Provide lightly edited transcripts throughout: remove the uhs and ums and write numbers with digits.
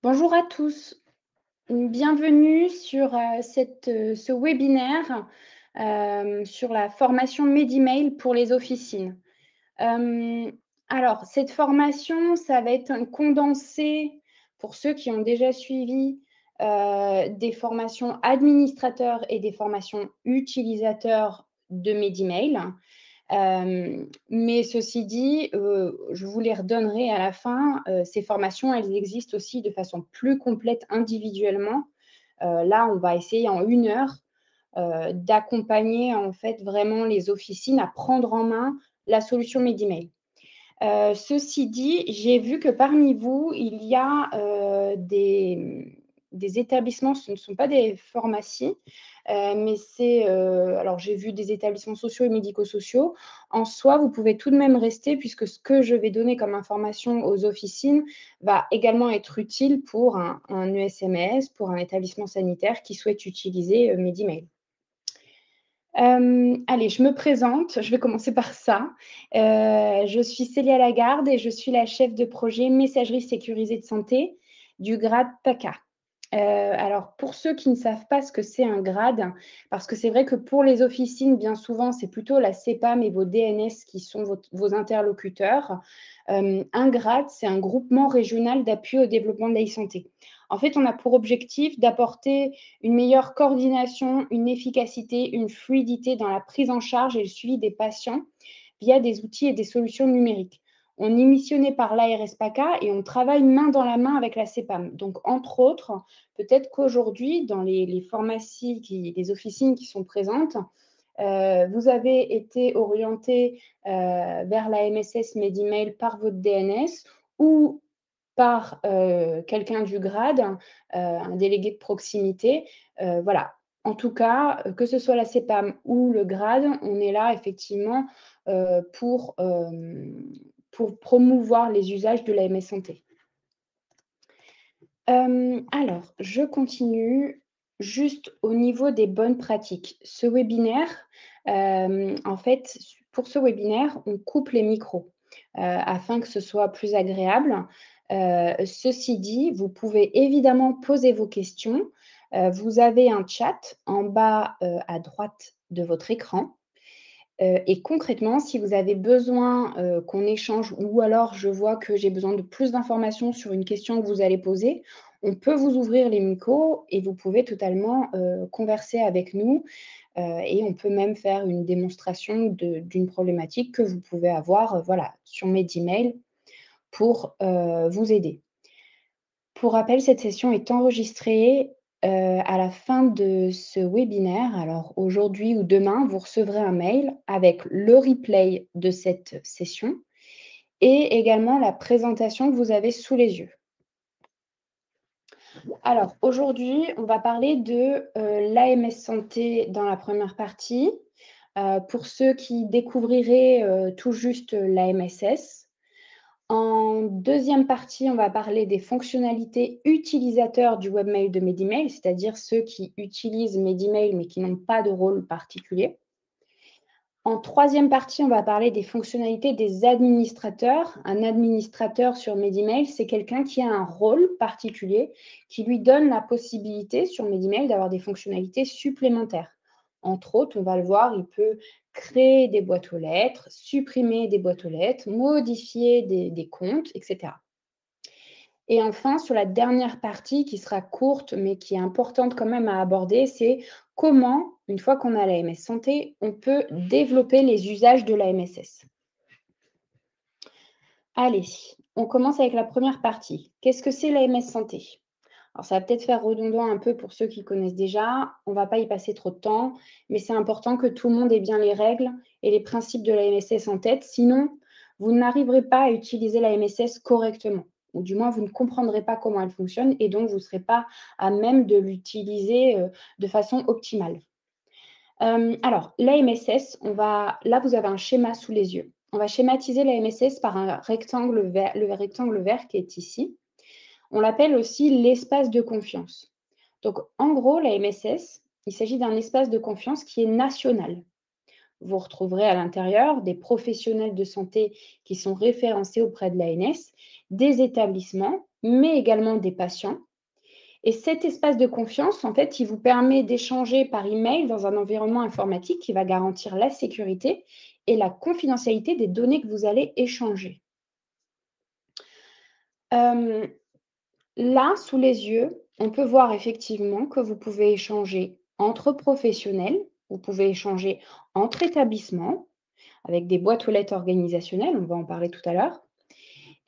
Bonjour à tous, bienvenue sur ce webinaire sur la formation Medemail pour les officines. Euh, alors, cette formation, ça va être un condensé pour ceux qui ont déjà suivi des formations administrateurs et des formations utilisateurs de Medemail. Mais ceci dit, je vous les redonnerai à la fin. Ces formations, elles existent aussi de façon plus complète individuellement. Là, on va essayer en 1 heure, d'accompagner en fait vraiment les officines à prendre en main la solution Medemail. Ceci dit, j'ai vu que parmi vous, il y a, des établissements, ce ne sont pas des pharmacies, mais c'est, alors j'ai vu des établissements sociaux et médico-sociaux. En soi, vous pouvez tout de même rester puisque ce que je vais donner comme information aux officines va également être utile pour un ESMS, pour un établissement sanitaire qui souhaite utiliser, Medemail. Allez, je me présente, je vais commencer par ça. Je suis Célia Lagarde et je suis la chef de projet messagerie sécurisée de santé du grade PACA. Alors pour ceux qui ne savent pas ce que c'est un grade, parce que c'est vrai que pour les officines, bien souvent, c'est plutôt la CPAM et vos DNS qui sont vos interlocuteurs. Un grade, c'est un groupement régional d'appui au développement de l'e-santé. En fait, on a pour objectif d'apporter une meilleure coordination, une efficacité, une fluidité dans la prise en charge et le suivi des patients via des outils et des solutions numériques. On est missionné par l'ARS PACA et on travaille main dans la main avec la CEPAM. Donc, entre autres, peut-être qu'aujourd'hui, dans les pharmacies, les officines qui sont présentes, vous avez été orienté vers la MSS Medemail par votre DNS ou par quelqu'un du grade, un délégué de proximité. Voilà. En tout cas, que ce soit la CEPAM ou le grade, on est là effectivement pour promouvoir les usages de la MS Santé. Alors, je continue juste au niveau des bonnes pratiques. Ce webinaire, en fait, pour ce webinaire, on coupe les micros afin que ce soit plus agréable. Ceci dit, vous pouvez évidemment poser vos questions. Vous avez un chat en bas à droite de votre écran. Et concrètement, si vous avez besoin qu'on échange ou alors je vois que j'ai besoin de plus d'informations sur une question que vous allez poser, on peut vous ouvrir les micros et vous pouvez totalement converser avec nous. Et on peut même faire une démonstration d'une problématique que vous pouvez avoir voilà, sur Medemail pour vous aider. Pour rappel, cette session est enregistrée à la fin de ce webinaire. Alors aujourd'hui ou demain, vous recevrez un mail avec le replay de cette session et également la présentation que vous avez sous les yeux. Alors aujourd'hui, on va parler de l'AMS Santé dans la première partie. Pour ceux qui découvriraient tout juste l'AMSS. En deuxième partie, on va parler des fonctionnalités utilisateurs du webmail de Medemail, c'est-à-dire ceux qui utilisent Medemail mais qui n'ont pas de rôle particulier. En troisième partie, on va parler des fonctionnalités des administrateurs. Un administrateur sur Medemail, c'est quelqu'un qui a un rôle particulier qui lui donne la possibilité sur Medemail d'avoir des fonctionnalités supplémentaires. Entre autres, on va le voir, il peut créer des boîtes aux lettres, supprimer des boîtes aux lettres, modifier des comptes, etc. Et enfin, sur la dernière partie qui sera courte, mais qui est importante quand même à aborder, c'est comment, une fois qu'on a la MS Santé, on peut développer les usages de la MSS. Allez, on commence avec la première partie. Qu'est-ce que c'est la MS Santé? Alors, ça va peut-être faire redondant un peu pour ceux qui connaissent déjà. On ne va pas y passer trop de temps, mais c'est important que tout le monde ait bien les règles et les principes de la MSS en tête. Sinon, vous n'arriverez pas à utiliser la MSS correctement. Ou du moins, vous ne comprendrez pas comment elle fonctionne et donc vous ne serez pas à même de l'utiliser de façon optimale. Alors, la MSS, là, vous avez un schéma sous les yeux. On va schématiser la MSS par un rectangle vert, le rectangle vert qui est ici. On l'appelle aussi l'espace de confiance. Donc, en gros, la MSS, il s'agit d'un espace de confiance qui est national. Vous retrouverez à l'intérieur des professionnels de santé qui sont référencés auprès de l'ANS, des établissements, mais également des patients. Et cet espace de confiance, en fait, il vous permet d'échanger par email dans un environnement informatique qui va garantir la sécurité et la confidentialité des données que vous allez échanger. Euh, Là, sous les yeux, on peut voir effectivement que vous pouvez échanger entre professionnels, vous pouvez échanger entre établissements avec des boîtes aux lettres organisationnelles, on va en parler tout à l'heure,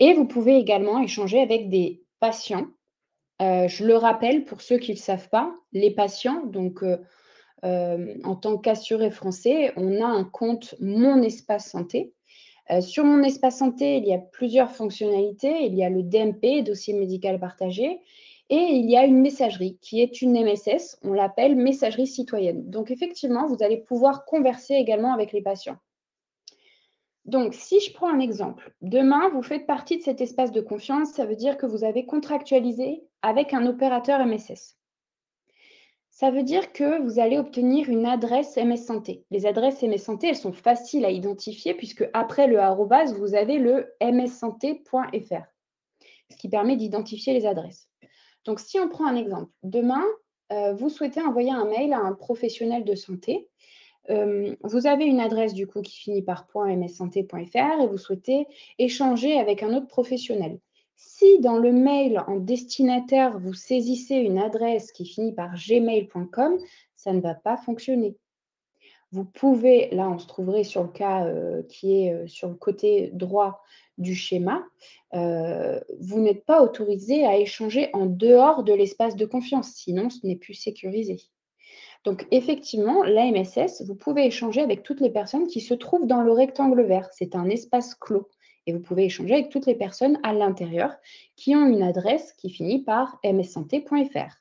et vous pouvez également échanger avec des patients. Je le rappelle pour ceux qui ne le savent pas, les patients, donc en tant qu'assuré français, on a un compte Mon Espace Santé. Sur Mon Espace Santé, il y a plusieurs fonctionnalités. Il y a le DMP, dossier médical partagé, et il y a une messagerie qui est une MSS. On l'appelle messagerie citoyenne. Donc effectivement, vous allez pouvoir converser également avec les patients. Donc, si je prends un exemple, demain, vous faites partie de cet espace de confiance, ça veut dire que vous avez contractualisé avec un opérateur MSS. Ça veut dire que vous allez obtenir une adresse MS Santé. Les adresses MS Santé, elles sont faciles à identifier puisque après le arrobase, vous avez le mssanté.fr, ce qui permet d'identifier les adresses. Donc, si on prend un exemple, demain, vous souhaitez envoyer un mail à un professionnel de santé. Vous avez une adresse du coup qui finit par .mssanté.fr et vous souhaitez échanger avec un autre professionnel. Si dans le mail en destinataire, vous saisissez une adresse qui finit par gmail.com, ça ne va pas fonctionner. Vous pouvez, là on se trouverait sur le cas qui est sur le côté droit du schéma, vous n'êtes pas autorisé à échanger en dehors de l'espace de confiance, sinon ce n'est plus sécurisé. Donc effectivement, l'AMSS, vous pouvez échanger avec toutes les personnes qui se trouvent dans le rectangle vert. C'est un espace clos. Et vous pouvez échanger avec toutes les personnes à l'intérieur qui ont une adresse qui finit par mssanté.fr.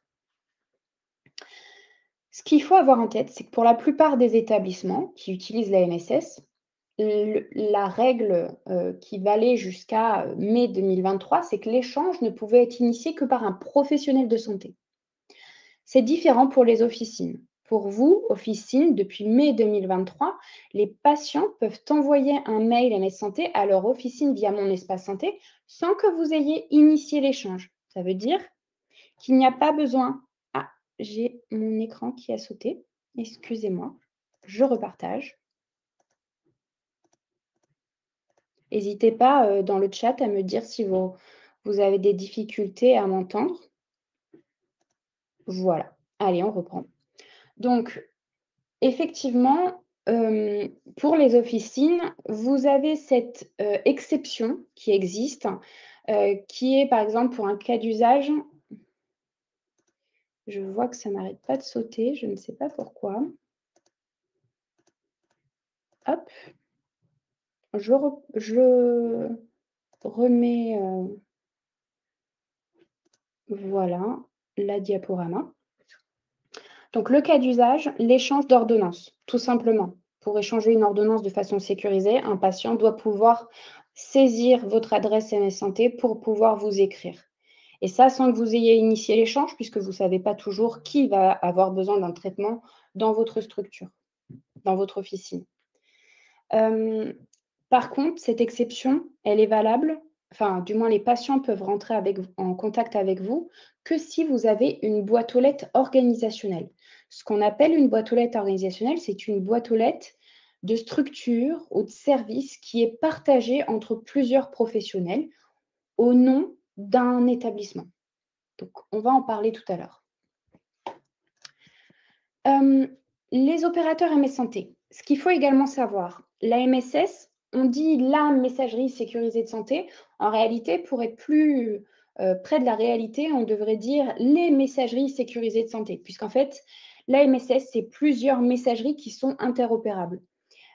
Ce qu'il faut avoir en tête, c'est que pour la plupart des établissements qui utilisent l'AMSS, la règle qui valait jusqu'à mai 2023, c'est que l'échange ne pouvait être initié que par un professionnel de santé. C'est différent pour les officines. Pour vous, officine, depuis mai 2023, les patients peuvent envoyer un mail MS Santé à leur officine via Mon Espace Santé sans que vous ayez initié l'échange. Ça veut dire qu'il n'y a pas besoin. Ah, j'ai mon écran qui a sauté. Excusez-moi. Je repartage. N'hésitez pas dans le chat à me dire si vous avez des difficultés à m'entendre. Voilà. Allez, on reprend. Donc, effectivement, pour les officines, vous avez cette, exception qui existe, qui est par exemple pour un cas d'usage. Je vois que ça n'arrête pas de sauter, je ne sais pas pourquoi. Hop, je remets, voilà, la diaporama. Donc le cas d'usage, l'échange d'ordonnances, tout simplement. Pour échanger une ordonnance de façon sécurisée, un patient doit pouvoir saisir votre adresse MS Santé pour pouvoir vous écrire. Et ça, sans que vous ayez initié l'échange, puisque vous ne savez pas toujours qui va avoir besoin d'un traitement dans votre structure, dans votre officine. Par contre, cette exception, elle est valable, enfin, du moins les patients peuvent rentrer en contact avec vous que si vous avez une boîte aux lettres organisationnelle. Ce qu'on appelle une boîte aux lettres organisationnelle, c'est une boîte aux lettres de structure ou de service qui est partagée entre plusieurs professionnels au nom d'un établissement. Donc, on va en parler tout à l'heure. Les opérateurs MS Santé. Ce qu'il faut également savoir, la MSS, on dit la messagerie sécurisée de santé. En réalité, pour être plus près de la réalité, on devrait dire les messageries sécurisées de santé, puisqu'en fait, la MSS, c'est plusieurs messageries qui sont interopérables.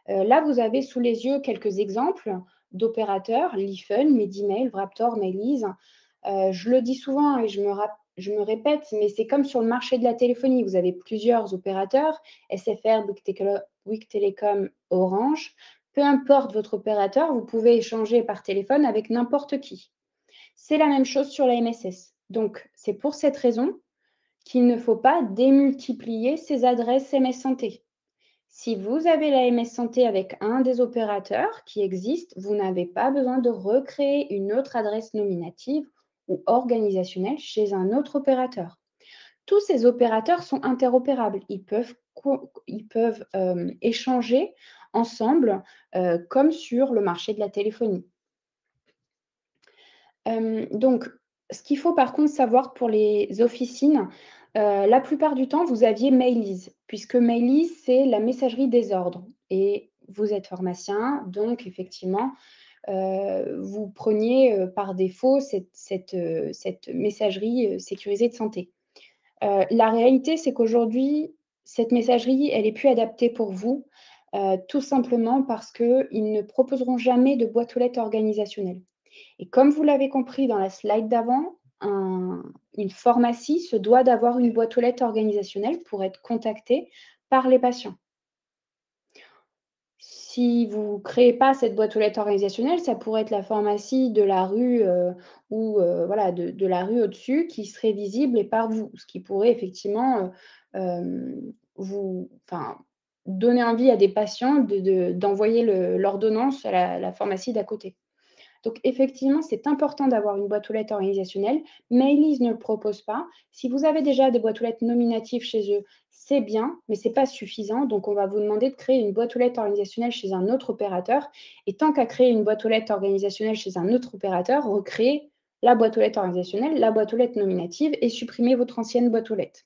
Là, vous avez sous les yeux quelques exemples d'opérateurs, Lifen, Medimail, Wraptor, Mailize. Je le dis souvent et je me répète, mais c'est comme sur le marché de la téléphonie. Vous avez plusieurs opérateurs, SFR, Bouygues Telecom, Orange. Peu importe votre opérateur, vous pouvez échanger par téléphone avec n'importe qui. C'est la même chose sur la MSS. Donc, c'est pour cette raison qu'il ne faut pas démultiplier ces adresses MS Santé. Si vous avez l'AMS Santé avec un des opérateurs qui existe, vous n'avez pas besoin de recréer une autre adresse nominative ou organisationnelle chez un autre opérateur. Tous ces opérateurs sont interopérables. Ils peuvent échanger ensemble comme sur le marché de la téléphonie. Donc, ce qu'il faut par contre savoir pour les officines, la plupart du temps, vous aviez Mailiz, puisque Mailiz, c'est la messagerie des ordres et vous êtes pharmacien, donc effectivement, vous preniez, par défaut cette messagerie, sécurisée de santé. La réalité, c'est qu'aujourd'hui, cette messagerie, elle est plus adaptée pour vous, tout simplement parce qu'ils ne proposeront jamais de boîte aux lettres organisationnelle. Et comme vous l'avez compris dans la slide d'avant, une pharmacie se doit d'avoir une boîte aux lettres organisationnelle pour être contactée par les patients. Si vous ne créez pas cette boîte aux lettres organisationnelle, ça pourrait être la pharmacie de la rue, ou voilà, de la rue au-dessus qui serait visible et par vous. Ce qui pourrait effectivement, vous enfin, donner envie à des patients d'envoyer l'ordonnance à la pharmacie d'à côté. Donc effectivement, c'est important d'avoir une boîte aux lettres organisationnelle. Mailise ne le propose pas. Si vous avez déjà des boîtes aux lettres nominatives chez eux, c'est bien, mais ce n'est pas suffisant. Donc on va vous demander de créer une boîte aux lettres organisationnelle chez un autre opérateur. Et tant qu'à créer une boîte aux lettres organisationnelle chez un autre opérateur, recréer la boîte aux lettres organisationnelle, la boîte aux lettres nominative et supprimer votre ancienne boîte aux lettres.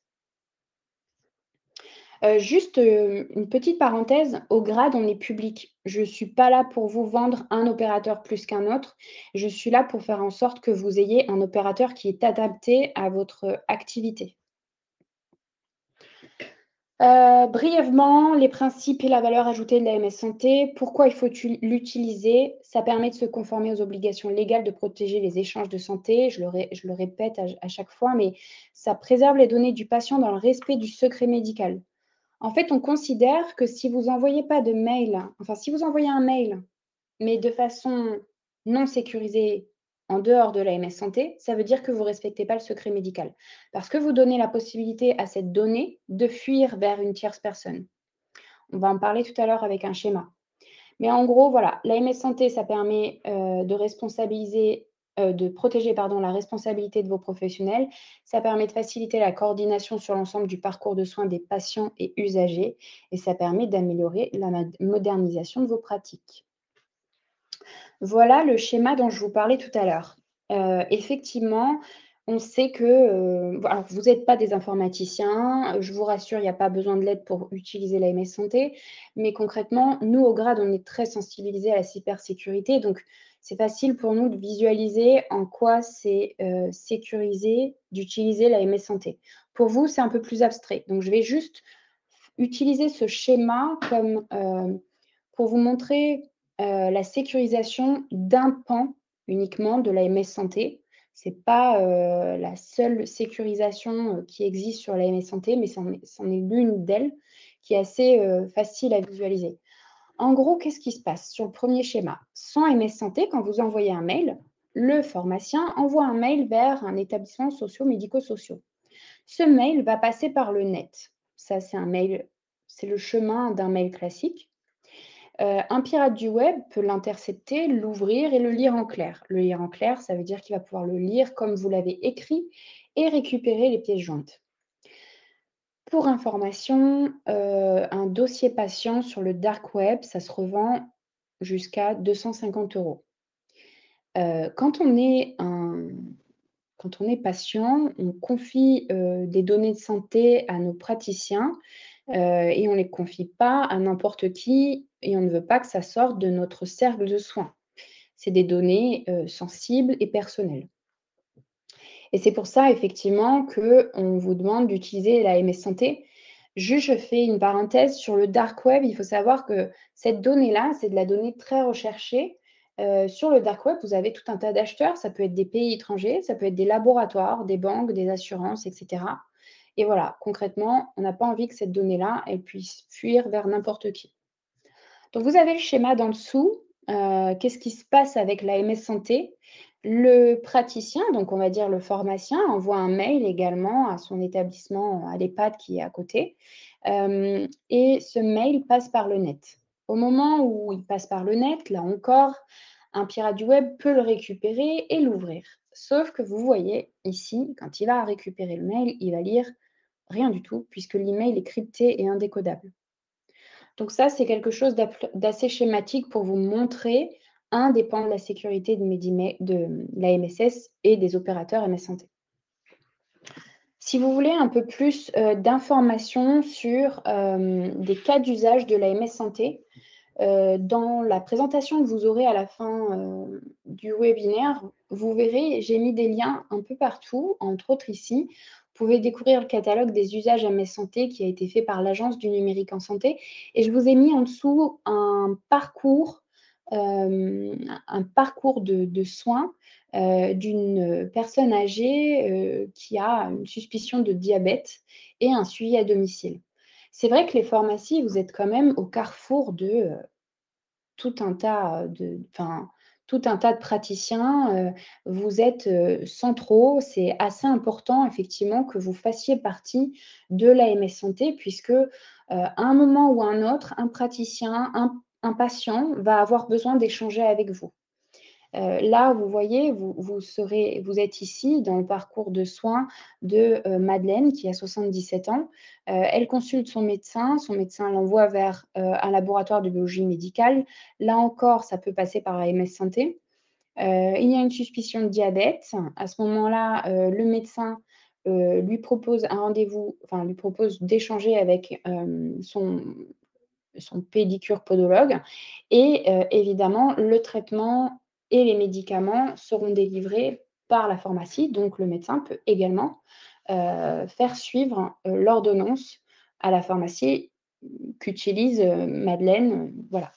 Juste, une petite parenthèse, au grade, on est public. Je ne suis pas là pour vous vendre un opérateur plus qu'un autre. Je suis là pour faire en sorte que vous ayez un opérateur qui est adapté à votre activité. Brièvement, les principes et la valeur ajoutée de l'AMS Santé. Pourquoi il faut l'utiliser? Ça permet de se conformer aux obligations légales de protéger les échanges de santé. Je le répète à chaque fois, mais ça préserve les données du patient dans le respect du secret médical. En fait, on considère que si vous envoyez pas de mail, enfin, si vous envoyez un mail, mais de façon non sécurisée en dehors de l'AMS Santé, ça veut dire que vous ne respectez pas le secret médical. Parce que vous donnez la possibilité à cette donnée de fuir vers une tierce personne. On va en parler tout à l'heure avec un schéma. Mais en gros, voilà, l'AMS Santé, ça permet de protéger pardon, la responsabilité de vos professionnels. Ça permet de faciliter la coordination sur l'ensemble du parcours de soins des patients et usagers. Et ça permet d'améliorer la modernisation de vos pratiques. Voilà le schéma dont je vous parlais tout à l'heure. Effectivement, on sait que, alors vous n'êtes pas des informaticiens, je vous rassure, il n'y a pas besoin de l'aide pour utiliser l'AMS Santé, mais concrètement, nous, au grade, on est très sensibilisés à la cybersécurité, donc c'est facile pour nous de visualiser en quoi c'est, sécurisé d'utiliser l'AMS Santé. Pour vous, c'est un peu plus abstrait, donc je vais juste utiliser ce schéma comme, pour vous montrer la sécurisation d'un pan uniquement de l'AMS Santé. Ce n'est pas, la seule sécurisation, qui existe sur l'AMS Santé, mais c'en est l'une d'elles qui est assez, facile à visualiser. En gros, qu'est-ce qui se passe? Sur le premier schéma, sans AMS Santé, quand vous envoyez un mail, le pharmacien envoie un mail vers un établissement socio-médico-social. Ce mail va passer par le net. Ça, c'est le chemin d'un mail classique. Un pirate du web peut l'intercepter, l'ouvrir et le lire en clair. Le lire en clair, ça veut dire qu'il va pouvoir le lire comme vous l'avez écrit et récupérer les pièces jointes. Pour information, un dossier patient sur le dark web, ça se revend jusqu'à 250 €. Quand on est patient, on confie, des données de santé à nos praticiens, et on ne les confie pas à n'importe qui et on ne veut pas que ça sorte de notre cercle de soins. C'est des données, sensibles et personnelles. Et c'est pour ça effectivement qu'on vous demande d'utiliser la MS Santé. Juste, je fais une parenthèse sur le dark web. Il faut savoir que cette donnée-là, c'est de la donnée très recherchée. Sur le dark web, vous avez tout un tas d'acheteurs. Ça peut être des pays étrangers, ça peut être des laboratoires, des banques, des assurances, et cetera. Et voilà, concrètement, on n'a pas envie que cette donnée-là, elle puisse fuir vers n'importe qui. Donc vous avez le schéma d'en dessous. Qu'est-ce qui se passe avec la MS Santé? Le praticien, donc on va dire le pharmacien, envoie un mail également à son établissement, à l'EHPAD qui est à côté, et ce mail passe par le net. Au moment où il passe par le net, là encore, un pirate du web peut le récupérer et l'ouvrir. Sauf que vous voyez ici, quand il va récupérer le mail, il va lire rien du tout puisque l'email est crypté et indécodable. Donc ça, c'est quelque chose d'assez schématique pour vous montrer un des pans de la sécurité de la MSS et des opérateurs MS Santé. Si vous voulez un peu plus d'informations sur des cas d'usage de la MS Santé, dans la présentation que vous aurez à la fin du webinaire, vous verrez, j'ai mis des liens un peu partout, entre autres ici. Vous pouvez découvrir le catalogue des usages MS Santé qui a été fait par l'Agence du numérique en santé. Et je vous ai mis en dessous un parcours de soins d'une personne âgée qui a une suspicion de diabète et un suivi à domicile. C'est vrai que les pharmacies, vous êtes quand même au carrefour de tout un tas tout un tas de praticiens, vous êtes, centraux. C'est assez important effectivement que vous fassiez partie de l'AMS Santé puisque, à un moment ou à un autre, un praticien, un patient va avoir besoin d'échanger avec vous. Là, vous voyez, vous êtes ici dans le parcours de soins de, Madeleine qui a 77 ans. Elle consulte son médecin l'envoie vers, un laboratoire de biologie médicale. Là encore, ça peut passer par AMS Santé. Il y a une suspicion de diabète. À ce moment-là, le médecin, lui propose un rendez-vous, enfin lui propose d'échanger avec, son pédicure podologue et évidemment, le traitement et les médicaments seront délivrés par la pharmacie. Donc le médecin peut également, faire suivre, l'ordonnance à la pharmacie qu'utilise, Madeleine, voilà.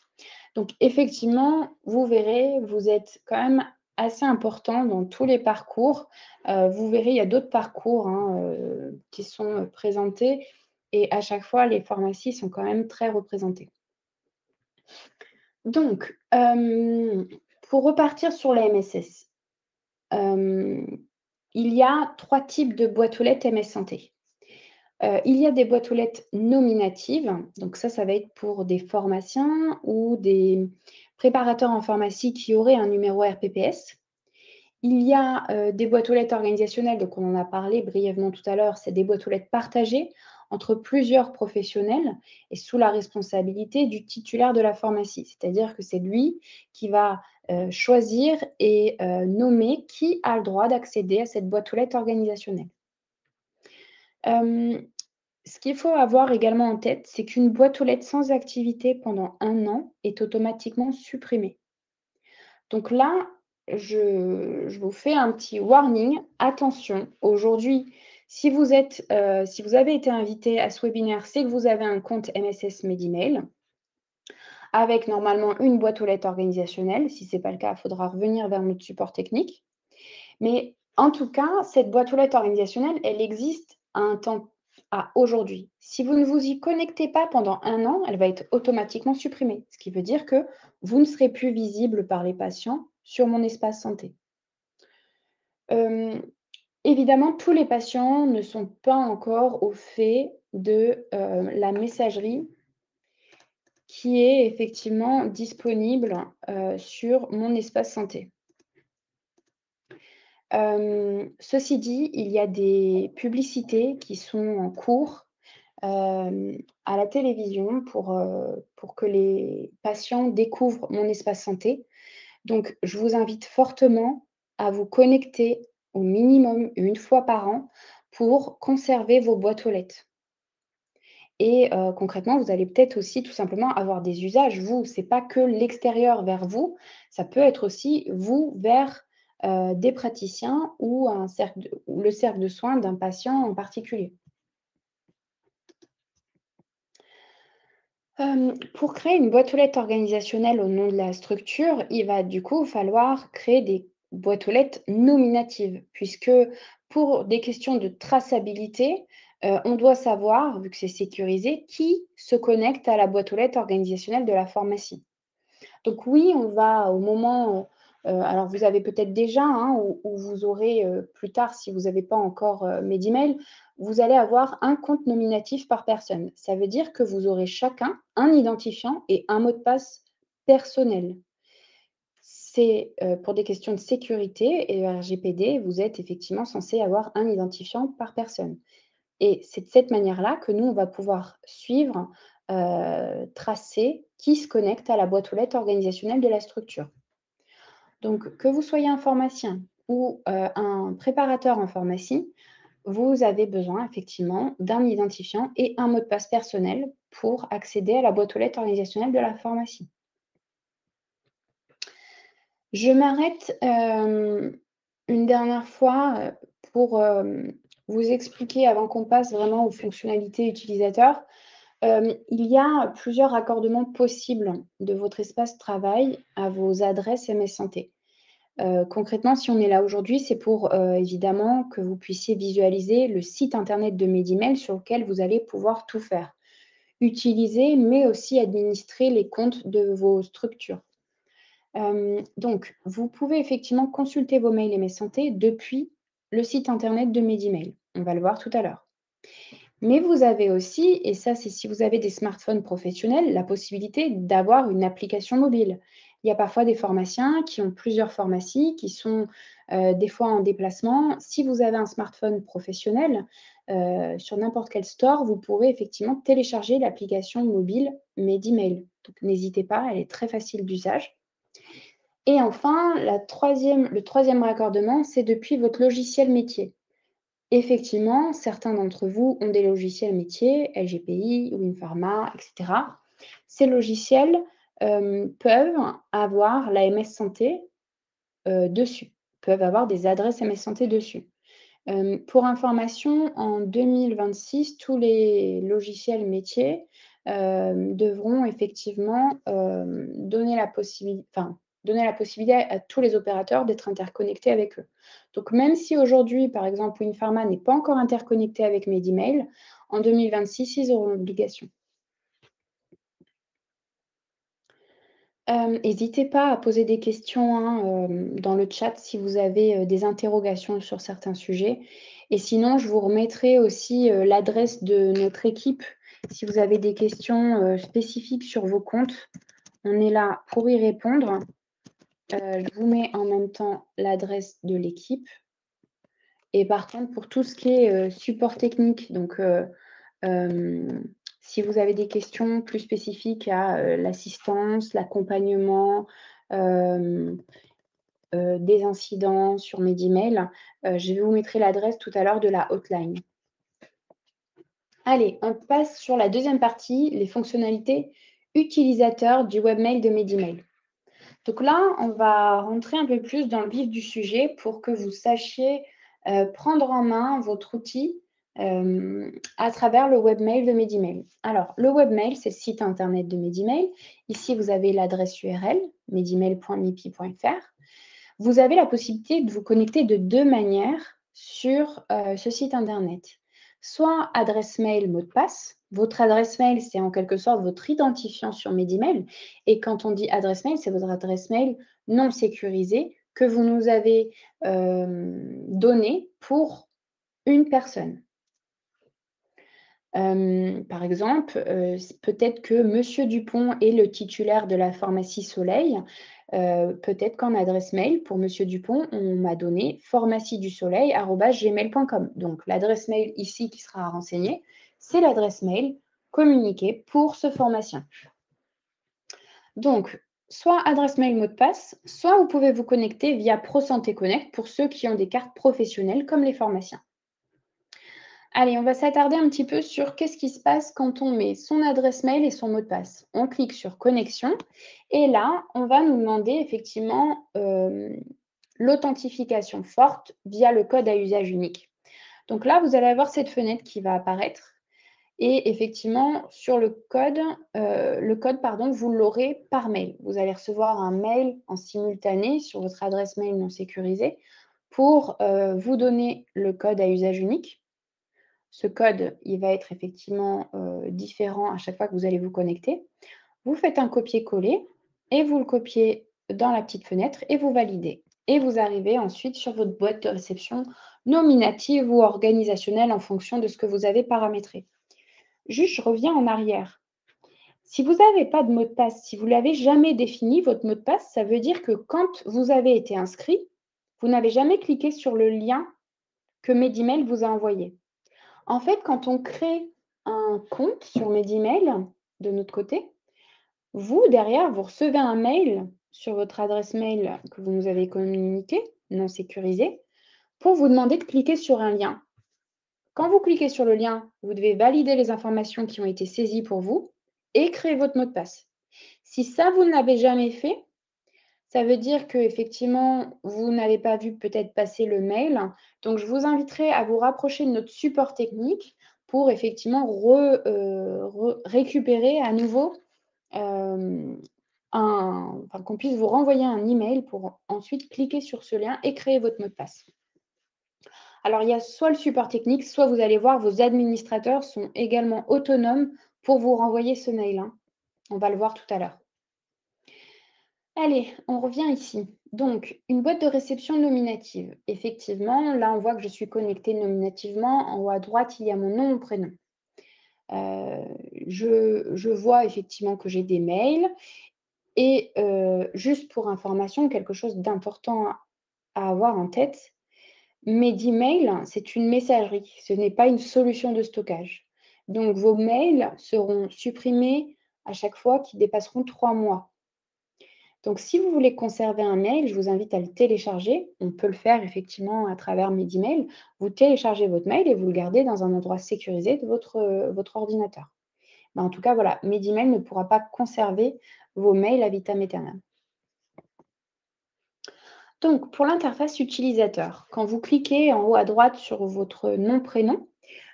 Donc effectivement, vous verrez, vous êtes quand même assez important dans tous les parcours. Vous verrez, il y a d'autres parcours, hein, qui sont, présentés et à chaque fois, les pharmacies sont quand même très représentées. Donc, pour repartir sur la MSS, il y a 3 types de boîtes aux lettres MS Santé. Il y a des boîtes aux lettres nominatives, donc ça va être pour des pharmaciens ou des préparateurs en pharmacie qui auraient un numéro RPPS. Il y a, des boîtes aux lettres organisationnelles, donc on en a parlé brièvement tout à l'heure, c'est des boîtes aux lettres partagées entre plusieurs professionnels et sous la responsabilité du titulaire de la pharmacie. C'est-à-dire que c'est lui qui va, choisir et nommer qui a le droit d'accéder à cette boîte aux lettres organisationnelle. Hem, Ce qu'il faut avoir également en tête, c'est qu'une boîte aux lettres sans activité pendant 1 an est automatiquement supprimée. Donc là, je vous fais un petit warning. Attention, aujourd'hui, si vous avez été invité à ce webinaire, c'est que vous avez un compte MSS Medimail avec normalement une boîte aux lettres organisationnelle. Si ce n'est pas le cas, il faudra revenir vers notre support technique. Mais en tout cas, cette boîte aux lettres organisationnelle, elle existe à aujourd'hui. Si vous ne vous y connectez pas pendant 1 an, elle va être automatiquement supprimée. Ce qui veut dire que vous ne serez plus visible par les patients sur mon espace santé. Hem, Évidemment, tous les patients ne sont pas encore au fait de, la messagerie qui est effectivement disponible, sur mon espace santé. Ceci dit, il y a des publicités qui sont en cours, à la télévision pour que les patients découvrent mon espace santé. Donc je vous invite fortement à vous connecter au minimum 1 fois par an pour conserver vos boîtes aux lettres et concrètement, vous allez peut-être aussi tout simplement avoir des usages, vous. C'est pas que l'extérieur vers vous, ça peut être aussi vous vers, des praticiens ou un cercle de ou le cercle de soins d'un patient en particulier. Pour créer une boîte aux lettres organisationnelle au nom de la structure, il va du coup falloir créer des boîtes aux lettres nominatives, puisque pour des questions de traçabilité, on doit savoir, vu que c'est sécurisé, qui se connecte à la boîte aux lettres organisationnelle de la pharmacie. Donc oui, on va au moment, alors vous avez peut-être déjà, hein, ou vous aurez, plus tard si vous n'avez pas encore, mes emails, vous allez avoir un compte nominatif par personne. Ça veut dire que vous aurez chacun un identifiant et un mot de passe personnel. C'est, pour des questions de sécurité et RGPD, vous êtes effectivement censé avoir un identifiant par personne et c'est de cette manière-là que nous, on va pouvoir suivre, tracer qui se connecte à la boîte aux lettres organisationnelle de la structure. Donc que vous soyez un pharmacien ou, un préparateur en pharmacie, vous avez besoin effectivement d'un identifiant et un mot de passe personnel pour accéder à la boîte aux lettres organisationnelle de la pharmacie. Je m'arrête, une dernière fois, pour, vous expliquer avant qu'on passe vraiment aux fonctionnalités utilisateurs. Il y a plusieurs raccordements possibles de votre espace travail à vos adresses MS Santé. Concrètement, si on est là aujourd'hui, c'est pour, évidemment que vous puissiez visualiser le site internet de Medimel sur lequel vous allez pouvoir tout faire. Utiliser, mais aussi administrer les comptes de vos structures. Donc, vous pouvez effectivement consulter vos mails MS Santé depuis le site internet de Medimel. On va le voir tout à l'heure. Mais vous avez aussi, et ça c'est si vous avez des smartphones professionnels, la possibilité d'avoir une application mobile. Il y a parfois des pharmaciens qui ont plusieurs pharmacies, qui sont des fois en déplacement. Si vous avez un smartphone professionnel, sur n'importe quel store, vous pourrez effectivement télécharger l'application mobile Medemail. Donc n'hésitez pas, elle est très facile d'usage. Et enfin, le troisième raccordement, c'est depuis votre logiciel métier. Effectivement, certains d'entre vous ont des logiciels métiers, LGPI, WinPharma, et cetera. Ces logiciels, peuvent avoir la MS Santé, dessus, peuvent avoir des adresses MS Santé dessus. Pour information, en 2026, tous les logiciels métiers, devront effectivement, donner la possibilité à tous les opérateurs d'être interconnectés avec eux. Donc même si aujourd'hui, par exemple, WinPharma n'est pas encore interconnecté avec Medemail, en 2026, ils auront l'obligation. Hésitez pas à poser des questions, hein, dans le chat si vous avez, des interrogations sur certains sujets et sinon je vous remettrai aussi, l'adresse de notre équipe si vous avez des questions, spécifiques sur vos comptes. On est là pour y répondre. Je vous mets en même temps l'adresse de l'équipe et par contre pour tout ce qui est, support technique, donc si vous avez des questions plus spécifiques à, l'assistance, l'accompagnement, hem, des incidents sur Medemail, je vous mettrai l'adresse tout à l'heure de la hotline. Allez, on passe sur la deuxième partie, les fonctionnalités utilisateurs du webmail de Medemail. Donc là, on va rentrer un peu plus dans le vif du sujet pour que vous sachiez, prendre en main votre outil, à travers le webmail de Medemail. Alors, le webmail, c'est le site internet de Medemail. Ici, vous avez l'adresse URL, medemail.mipi.fr. Vous avez la possibilité de vous connecter de 2 manières sur, ce site internet. Soit adresse mail, mot de passe. Votre adresse mail, c'est en quelque sorte votre identifiant sur Medemail et quand on dit adresse mail, c'est votre adresse mail non sécurisée que vous nous avez, donnée pour une personne. Par exemple, peut-être que monsieur Dupont est le titulaire de la pharmacie Soleil. Peut-être qu'en adresse mail pour monsieur Dupont, on m'a donné pharmaciedusoleil@gmail.com. Donc l'adresse mail ici qui sera renseignée, c'est l'adresse mail communiquée pour ce pharmacien. Donc, soit adresse mail, mot de passe, soit vous pouvez vous connecter via ProSanté Connect pour ceux qui ont des cartes professionnelles comme les pharmaciens. Allez, on va s'attarder un petit peu sur qu'est-ce qui se passe quand on met son adresse mail et son mot de passe. On clique sur connexion et là, on va nous demander effectivement l'authentification forte via le code à usage unique. Donc là, vous allez avoir cette fenêtre qui va apparaître et effectivement, sur le code, pardon, vous l'aurez par mail. Vous allez recevoir un mail en simultané sur votre adresse mail non sécurisée pour vous donner le code à usage unique. Ce code, il va être effectivement, différent à chaque fois que vous allez vous connecter. Vous faites un copier-coller et vous le copiez dans la petite fenêtre et vous validez. et vous arrivez ensuite sur votre boîte de réception nominative ou organisationnelle en fonction de ce que vous avez paramétré. Juste, je reviens en arrière. Si vous n'avez pas de mot de passe, si vous ne l'avez jamais défini, votre mot de passe, ça veut dire que quand vous avez été inscrit, vous n'avez jamais cliqué sur le lien que Medemail vous a envoyé. En fait, quand on crée un compte sur Medemail, de notre côté, vous, derrière, vous recevez un mail sur votre adresse mail que vous nous avez communiquée, non sécurisée, pour vous demander de cliquer sur un lien. Quand vous cliquez sur le lien, vous devez valider les informations qui ont été saisies pour vous et créer votre mot de passe. Si ça, vous ne l'avez jamais fait, ça veut dire qu'effectivement, vous n'avez pas vu peut-être passer le mail. Donc, je vous inviterai à vous rapprocher de notre support technique pour effectivement récupérer à nouveau qu'on puisse vous renvoyer un email pour ensuite cliquer sur ce lien et créer votre mot de passe. Alors, il y a soit le support technique, soit vous allez voir, vos administrateurs sont également autonomes pour vous renvoyer ce mail, hein. On va le voir tout à l'heure. Allez, on revient ici. Donc, une boîte de réception nominative. Effectivement, là, on voit que je suis connectée nominativement. En haut à droite, il y a mon nom, mon prénom. Je vois effectivement que j'ai des mails. Et juste pour information, quelque chose d'important à avoir en tête, Medemail, c'est une messagerie, ce n'est pas une solution de stockage. Donc, vos mails seront supprimés à chaque fois qu'ils dépasseront 3 mois. Donc, si vous voulez conserver un mail, je vous invite à le télécharger. On peut le faire effectivement à travers Medemail. Vous téléchargez votre mail et vous le gardez dans un endroit sécurisé de votre ordinateur. Mais en tout cas, voilà, Medemail ne pourra pas conserver vos mails à vitam aeternam. Donc, pour l'interface utilisateur, quand vous cliquez en haut à droite sur votre nom-prénom,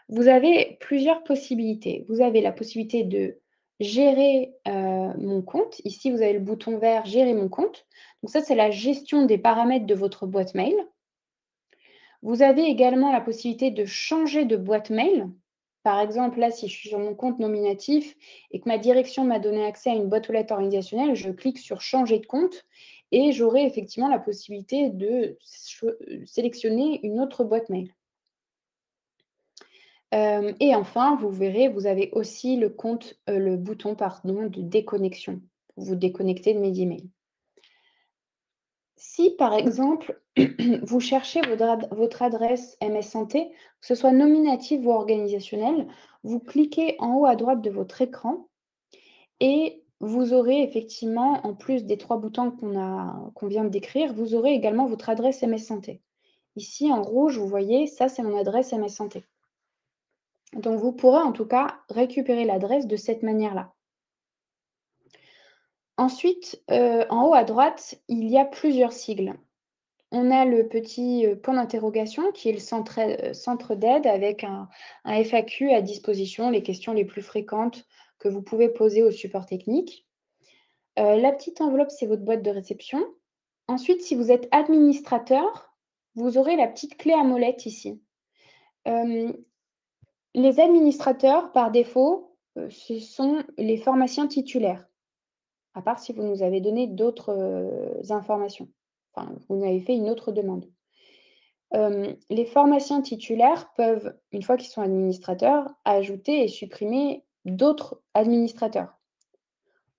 vous avez plusieurs possibilités. Vous avez la possibilité de gérer mon compte. Ici, vous avez le bouton vert Gérer mon compte. Donc ça, c'est la gestion des paramètres de votre boîte mail. Vous avez également la possibilité de changer de boîte mail. Par exemple, là, si je suis sur mon compte nominatif et que ma direction m'a donné accès à une boîte aux lettres organisationnelle, je clique sur Changer de compte et j'aurai effectivement la possibilité de sélectionner une autre boîte mail. Et enfin, vous verrez, vous avez aussi le bouton de déconnexion pour vous déconnecter de mes emails. Si, par exemple, vous cherchez votre adresse MS Santé, que ce soit nominative ou organisationnelle, vous cliquez en haut à droite de votre écran et vous aurez effectivement, en plus des 3 boutons qu'on vient de décrire, vous aurez également votre adresse MS Santé. Ici, en rouge, vous voyez, ça, c'est mon adresse MS Santé. Donc, vous pourrez en tout cas récupérer l'adresse de cette manière-là. Ensuite, en haut à droite, il y a plusieurs sigles. On a le petit point d'interrogation qui est le centre d'aide avec un FAQ à disposition, les questions les plus fréquentes que vous pouvez poser au support technique. La petite enveloppe, c'est votre boîte de réception. Ensuite, si vous êtes administrateur, vous aurez la petite clé à molette ici. Les administrateurs, par défaut, ce sont les pharmaciens titulaires, à part si vous nous avez donné d'autres informations. Enfin, vous avez fait une autre demande. Les pharmaciens titulaires peuvent, une fois qu'ils sont administrateurs, ajouter et supprimer d'autres administrateurs.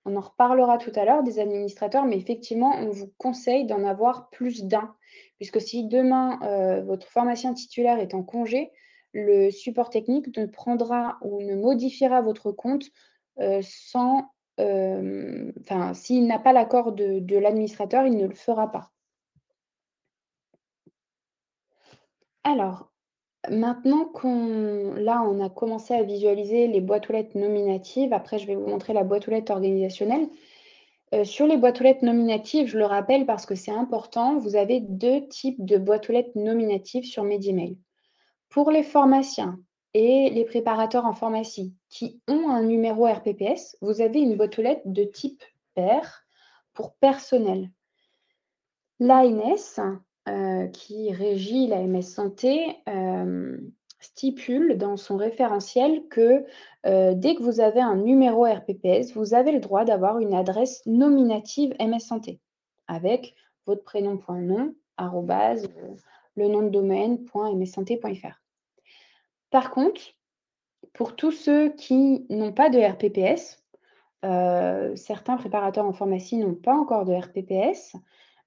On en reparlera tout à l'heure des administrateurs, mais effectivement, on vous conseille d'en avoir plus d'un, puisque si demain, votre pharmacien titulaire est en congé, le support technique ne prendra ou ne modifiera votre compte, sans, s'il n'a pas l'accord de l'administrateur, il ne le fera pas. Alors, maintenant on a commencé à visualiser les boîtes aux lettres nominatives. Après, je vais vous montrer la boîte aux lettres organisationnelle. Sur les boîtes aux lettres nominatives, je le rappelle parce que c'est important, vous avez 2 types de boîtes aux lettres nominatives sur Medemail. Pour les pharmaciens et les préparateurs en pharmacie qui ont un numéro RPPS, vous avez une boîte aux lettres de type pair pour personnel. L'AMS, qui régit l'AMS Santé, stipule dans son référentiel que, dès que vous avez un numéro RPPS, vous avez le droit d'avoir une adresse nominative MS Santé, avec votre prénom.nom, arrobase, le nom de domaine.mssanté.fr. Par contre, pour tous ceux qui n'ont pas de RPPS, certains préparateurs en pharmacie n'ont pas encore de RPPS,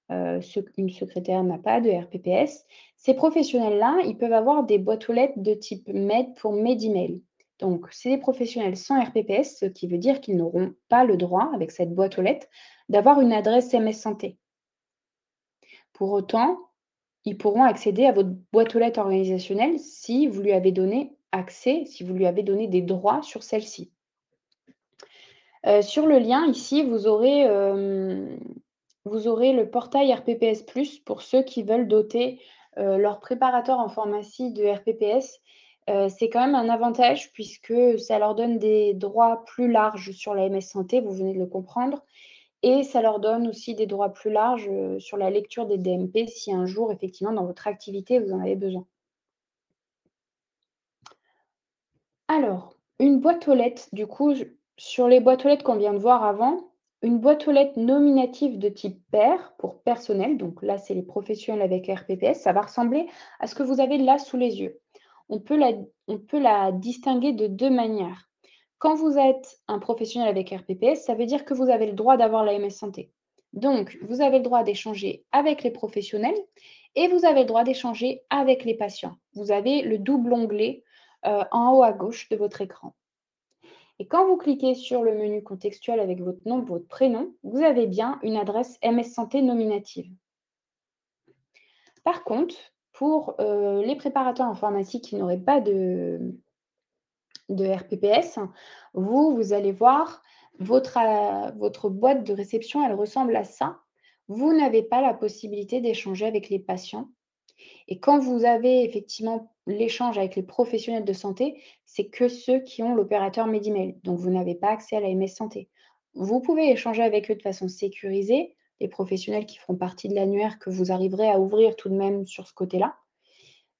une secrétaire n'a pas de RPPS. Ces professionnels-là, ils peuvent avoir des boîtes aux lettres de type MED pour MedEmail. Donc, c'est des professionnels sans RPPS, ce qui veut dire qu'ils n'auront pas le droit, avec cette boîte aux lettres, d'avoir une adresse MS Santé. Pour autant, ils pourront accéder à votre boîte aux lettres organisationnelle si vous lui avez donné accès, si vous lui avez donné des droits sur celle-ci. Sur le lien ici, vous aurez le portail RPPS+ pour ceux qui veulent doter, leur préparateur en pharmacie de RPPS. C'est quand même un avantage puisque ça leur donne des droits plus larges sur la MS Santé, vous venez de le comprendre, et ça leur donne aussi des droits plus larges, sur la lecture des DMP si un jour, effectivement, dans votre activité, vous en avez besoin. Alors, une boîte aux lettres, du coup, sur les boîtes aux lettres qu'on vient de voir avant, une boîte aux lettres nominative de type pair pour personnel, donc là, c'est les professionnels avec RPPS, ça va ressembler à ce que vous avez là sous les yeux. On peut la distinguer de deux manières. Quand vous êtes un professionnel avec RPPS, ça veut dire que vous avez le droit d'avoir la MS Santé. Donc, vous avez le droit d'échanger avec les professionnels et vous avez le droit d'échanger avec les patients. Vous avez le double onglet en haut à gauche de votre écran. Et quand vous cliquez sur le menu contextuel avec votre nom, votre prénom, vous avez bien une adresse MS Santé nominative. Par contre, pour les préparateurs en pharmacie qui n'auraient pas de RPPS, vous allez voir votre boîte de réception, elle ressemble à ça. Vous n'avez pas la possibilité d'échanger avec les patients. Et quand vous avez effectivement l'échange avec les professionnels de santé, c'est que ceux qui ont l'opérateur Medemail. Donc, vous n'avez pas accès à la MS Santé. Vous pouvez échanger avec eux de façon sécurisée, les professionnels qui feront partie de l'annuaire que vous arriverez à ouvrir tout de même sur ce côté-là,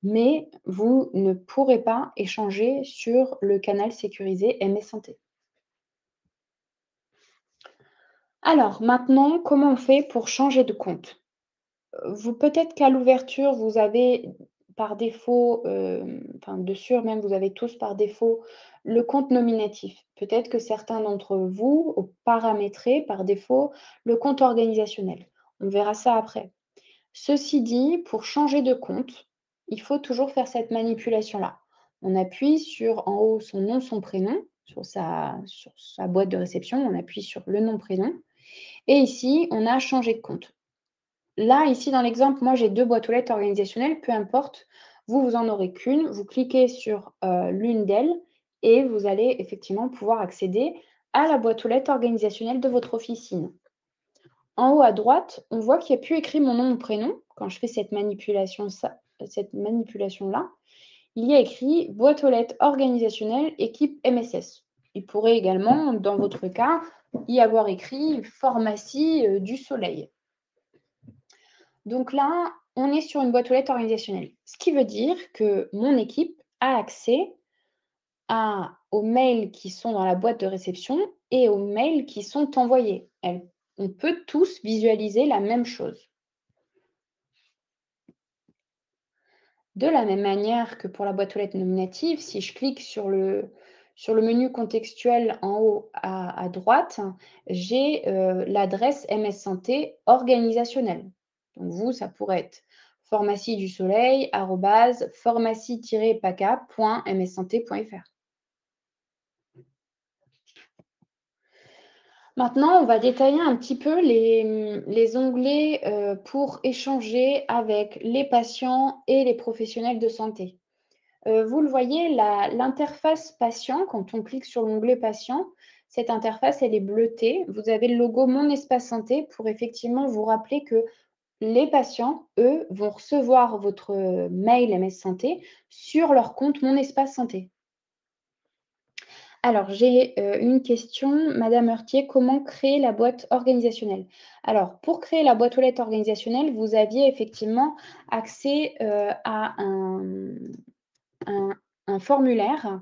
mais vous ne pourrez pas échanger sur le canal sécurisé MS Santé. Alors maintenant, comment on fait pour changer de compte? Peut-être qu'à l'ouverture, vous avez par défaut, enfin de sûr même, vous avez tous par défaut le compte nominatif. Peut-être que certains d'entre vous ont paramétré par défaut le compte organisationnel. On verra ça après. Ceci dit, pour changer de compte, il faut toujours faire cette manipulation-là. On appuie sur en haut son nom, son prénom, sur sa boîte de réception, on appuie sur le nom, prénom et ici, on a changé de compte. Là, ici, dans l'exemple, moi, j'ai 2 boîtes aux lettres organisationnelles, peu importe. Vous en aurez qu'une. Vous cliquez sur, l'une d'elles et vous allez effectivement pouvoir accéder à la boîte aux lettres organisationnelle de votre officine. En haut à droite, on voit qu'il n'y a plus écrit mon nom, mon prénom. Quand je fais cette manipulation-là, il y a écrit boîte aux lettres organisationnelle équipe MSS. Il pourrait également, dans votre cas, y avoir écrit pharmacie, du Soleil. Donc là, on est sur une boîte aux lettres organisationnelle. Ce qui veut dire que mon équipe a accès aux mails qui sont dans la boîte de réception et aux mails qui sont envoyés. On peut tous visualiser la même chose. De la même manière que pour la boîte aux lettres nominative, si je clique sur le menu contextuel en haut à droite, j'ai l'adresse MS Santé organisationnelle. Donc vous, ça pourrait être pharmacie du soleil pharmacie-paca.mssanté.fr. Maintenant, on va détailler un petit peu les onglets pour échanger avec les patients et les professionnels de santé. Vous le voyez, l'interface patient, quand on clique sur l'onglet patient, cette interface, elle est bleutée. Vous avez le logo Mon espace santé pour effectivement vous rappeler que les patients, eux, vont recevoir votre mail MS Santé sur leur compte Mon espace santé. Alors, j'ai une question, Madame Heurtier, comment créer la boîte organisationnelle? Alors, pour créer la boîte aux lettres organisationnelle, vous aviez effectivement accès à un formulaire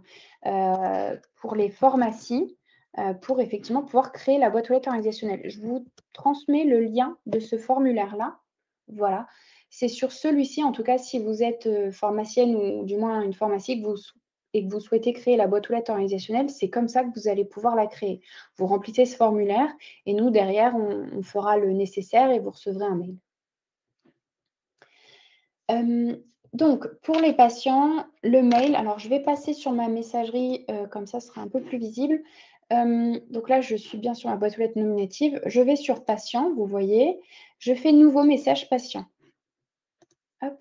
pour les pharmacies pour effectivement pouvoir créer la boîte aux lettres organisationnelle. Je vous transmets le lien de ce formulaire-là. Voilà. C'est sur celui-ci, en tout cas, si vous êtes, pharmacienne ou du moins une pharmacie et que vous souhaitez créer la boîte aux lettres organisationnelle, c'est comme ça que vous allez pouvoir la créer. Vous remplissez ce formulaire et nous derrière, on fera le nécessaire et vous recevrez un mail. Hem, donc pour les patients, le mail, alors je vais passer sur ma messagerie, comme ça ce sera un peu plus visible. Donc là, je suis bien sur ma boîte aux lettres nominative. Je vais sur patient, vous voyez, je fais nouveau message patient. Hop.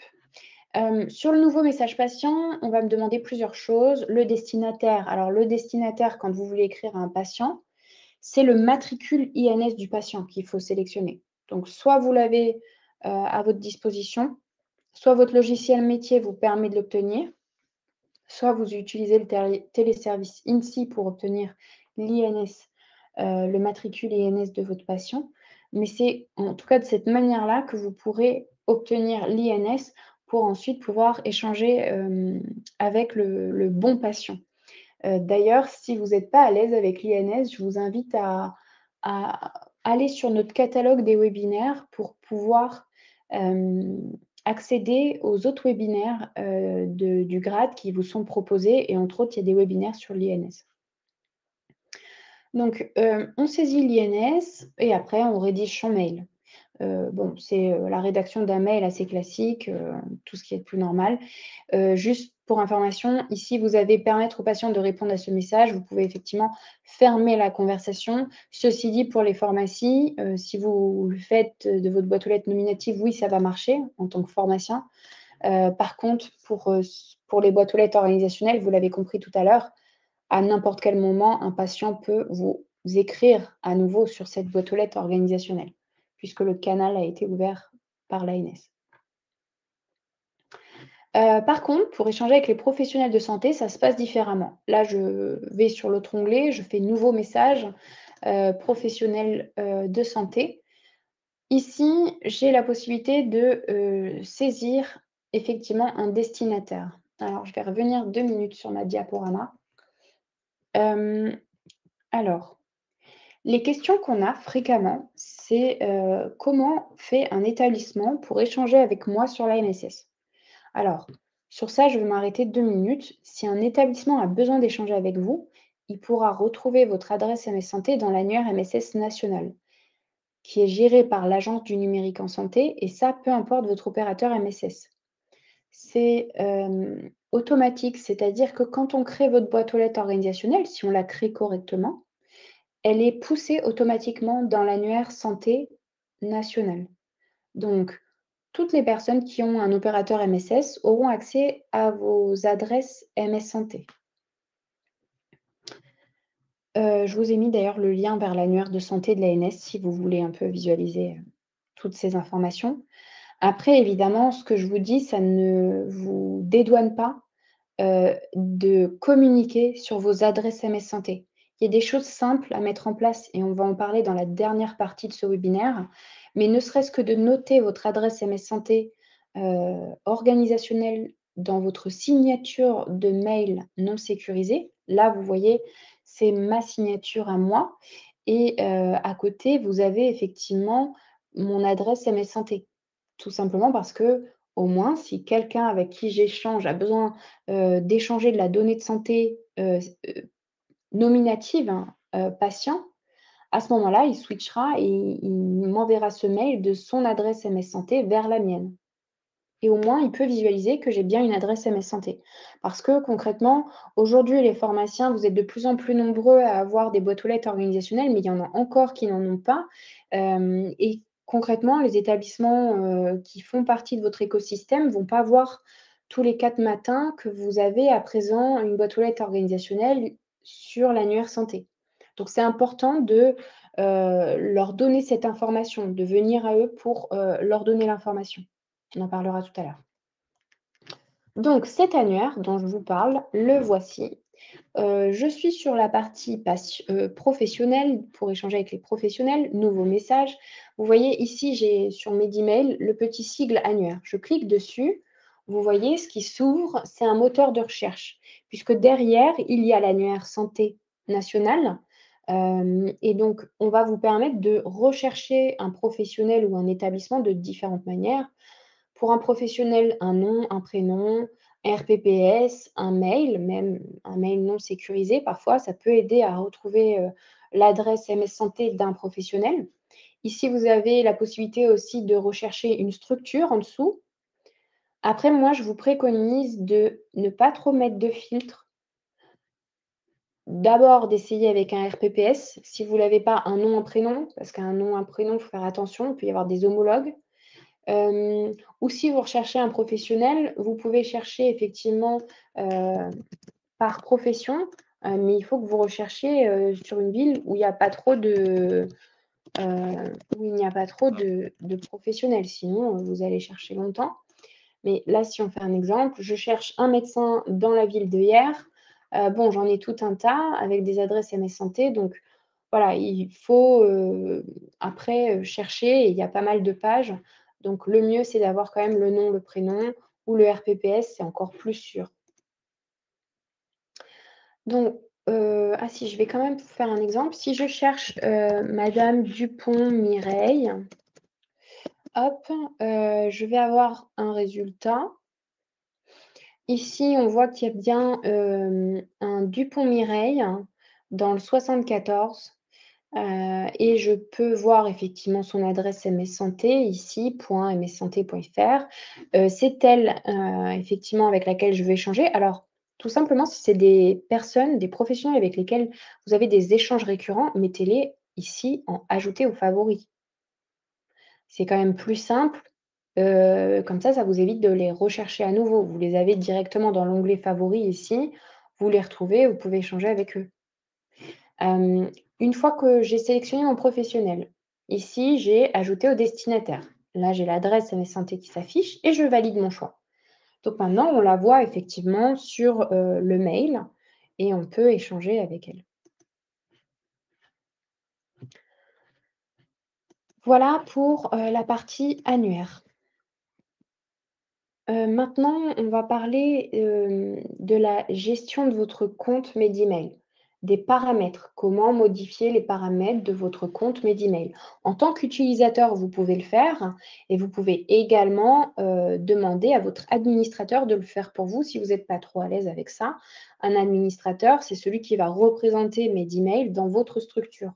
Sur le nouveau message patient, on va me demander plusieurs choses. Le destinataire, alors le destinataire, quand vous voulez écrire à un patient, c'est le matricule INS du patient qu'il faut sélectionner. Donc soit vous l'avez, à votre disposition, soit votre logiciel métier vous permet de l'obtenir, soit vous utilisez le téléservice INSI pour obtenir l'INS, le matricule INS de votre patient. Mais c'est en tout cas de cette manière-là que vous pourrez obtenir l'INS pour ensuite pouvoir échanger, avec le bon patient. D'ailleurs, si vous n'êtes pas à l'aise avec l'INS, je vous invite à aller sur notre catalogue des webinaires pour pouvoir, accéder aux autres webinaires, du grade qui vous sont proposés et entre autres, il y a des webinaires sur l'INS. Donc, on saisit l'INS et après on rédige son mail. Bon, c'est, la rédaction d'un mail assez classique, tout ce qui est de plus normal. Juste pour information, ici, vous avez permettre au patient de répondre à ce message. Vous pouvez effectivement fermer la conversation. Ceci dit, pour les pharmacies, si vous le faites de votre boîte aux lettres nominative, oui, ça va marcher en tant que pharmacien. Par contre, pour les boîtes aux lettres organisationnelles, vous l'avez compris tout à l'heure, à n'importe quel moment, un patient peut vous écrire à nouveau sur cette boîte aux lettres organisationnelle, puisque le canal a été ouvert par l'ANS. Par contre, pour échanger avec les professionnels de santé, ça se passe différemment. Là, je vais sur l'autre onglet, je fais «Nouveau message», professionnel, de santé. Ici, j'ai la possibilité de, saisir effectivement un destinataire. Alors, je vais revenir 2 minutes sur ma diaporama. Hem, alors, les questions qu'on a fréquemment, c'est, comment fait un établissement pour échanger avec moi sur la MSS? Alors, sur ça, je vais m'arrêter 2 minutes. Si un établissement a besoin d'échanger avec vous, il pourra retrouver votre adresse MS Santé dans l'annuaire MSS national, qui est géré par l'Agence du numérique en santé, et ça, peu importe votre opérateur MSS. C'est automatique, c'est-à-dire que quand on crée votre boîte aux lettres organisationnelle, si on la crée correctement, elle est poussée automatiquement dans l'annuaire santé national. Donc, toutes les personnes qui ont un opérateur MSS auront accès à vos adresses MS Santé. Je vous ai mis d'ailleurs le lien vers l'annuaire de santé de l'ANS si vous voulez un peu visualiser, toutes ces informations. Après évidemment, ce que je vous dis, ça ne vous dédouane pas, de communiquer sur vos adresses MS Santé. Il y a des choses simples à mettre en place et on va en parler dans la dernière partie de ce webinaire, mais ne serait-ce que de noter votre adresse MS Santé, organisationnelle dans votre signature de mail non sécurisée. Là, vous voyez, c'est ma signature à moi et à côté, vous avez effectivement mon adresse MS Santé. Tout simplement parce que au moins, si quelqu'un avec qui j'échange a besoin, d'échanger de la donnée de santé, nominative, hein, patient, à ce moment-là, il switchera et il m'enverra ce mail de son adresse MS Santé vers la mienne. Et au moins, il peut visualiser que j'ai bien une adresse MS Santé. Parce que concrètement, aujourd'hui, les pharmaciens, vous êtes de plus en plus nombreux à avoir des boîtes aux lettres organisationnelles, mais il y en a encore qui n'en ont pas. Et concrètement, les établissements, qui font partie de votre écosystème vont pas voir tous les 4 matins que vous avez à présent une boîte aux lettres organisationnelle sur l'annuaire santé. Donc c'est important de, leur donner cette information, de venir à eux pour, leur donner l'information. On en parlera tout à l'heure. Donc cet annuaire dont je vous parle, le voici. Je suis sur la partie professionnelle pour échanger avec les professionnels, nouveaux messages. Vous voyez ici, j'ai sur mes emails le petit sigle annuaire. Je clique dessus. Vous voyez, ce qui s'ouvre, c'est un moteur de recherche, puisque derrière, il y a l'annuaire santé nationale. Et donc, on va vous permettre de rechercher un professionnel ou un établissement de différentes manières Pour un professionnel, un nom, un prénom, un RPPS, un mail, même un mail non sécurisé, parfois, ça peut aider à retrouver, l'adresse MS Santé d'un professionnel. Ici, vous avez la possibilité aussi de rechercher une structure en dessous. Après, moi, je vous préconise de ne pas trop mettre de filtres. D'abord, d'essayer avec un RPPS. Si vous l'avez pas, un nom, un prénom, parce qu'un nom, un prénom, il faut faire attention, il peut y avoir des homologues. Ou si vous recherchez un professionnel, vous pouvez chercher effectivement, par profession, mais il faut que vous recherchiez, sur une ville où il n'y a pas trop de, où il n'y a pas trop de professionnels, sinon, vous allez chercher longtemps. Mais là, si on fait un exemple, je cherche un médecin dans la ville de Hyères. Bon, j'en ai tout un tas avec des adresses MS Santé, donc voilà, il faut, après, chercher et il y a pas mal de pages. Donc le mieux, c'est d'avoir quand même le nom, le prénom ou le RPPS, c'est encore plus sûr. Donc, ah si, je vais quand même vous faire un exemple. Si je cherche, madame Dupont-Mireille, hop, je vais avoir un résultat. Ici, on voit qu'il y a bien, un Dupont-Mireille dans le 74, et je peux voir effectivement son adresse MS Santé ici, .mssanté.fr. C'est elle, effectivement avec laquelle je vais échanger. Alors, tout simplement, si c'est des personnes, des professionnels avec lesquels vous avez des échanges récurrents, mettez-les ici en «Ajouter aux favoris». C'est quand même plus simple, comme ça vous évite de les rechercher à nouveau. Vous les avez directement dans l'onglet favoris ici, vous les retrouvez, vous pouvez échanger avec eux. Hem, une fois que j'ai sélectionné mon professionnel, ici j'ai ajouté au destinataire. Là, j'ai l'adresse MS Santé qui s'affiche et je valide mon choix. Donc maintenant, on la voit effectivement sur, le mail et on peut échanger avec elle. Voilà pour, la partie annuaire. Maintenant, on va parler, de la gestion de votre compte Medemail, des paramètres. Comment modifier les paramètres de votre compte Medemail. En tant qu'utilisateur, vous pouvez le faire et vous pouvez également, demander à votre administrateur de le faire pour vous si vous n'êtes pas trop à l'aise avec ça. Un administrateur, c'est celui qui va représenter Medemail dans votre structure,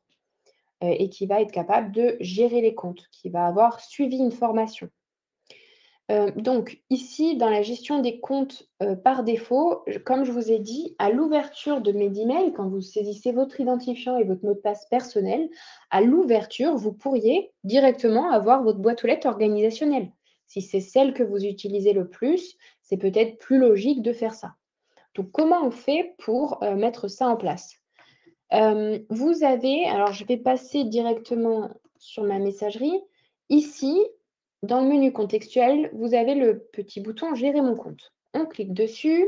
et qui va être capable de gérer les comptes, qui va avoir suivi une formation. Donc ici, dans la gestion des comptes, par défaut, comme je vous ai dit, à l'ouverture de Medemail, quand vous saisissez votre identifiant et votre mot de passe personnel, à l'ouverture, vous pourriez directement avoir votre boîte aux lettres organisationnelle. Si c'est celle que vous utilisez le plus, c'est peut-être plus logique de faire ça. Donc comment on fait pour, mettre ça en place? Vous avez alors je vais passer directement sur ma messagerie. Ici, dans le menu contextuel, vous avez le petit bouton «Gérer mon compte». On clique dessus.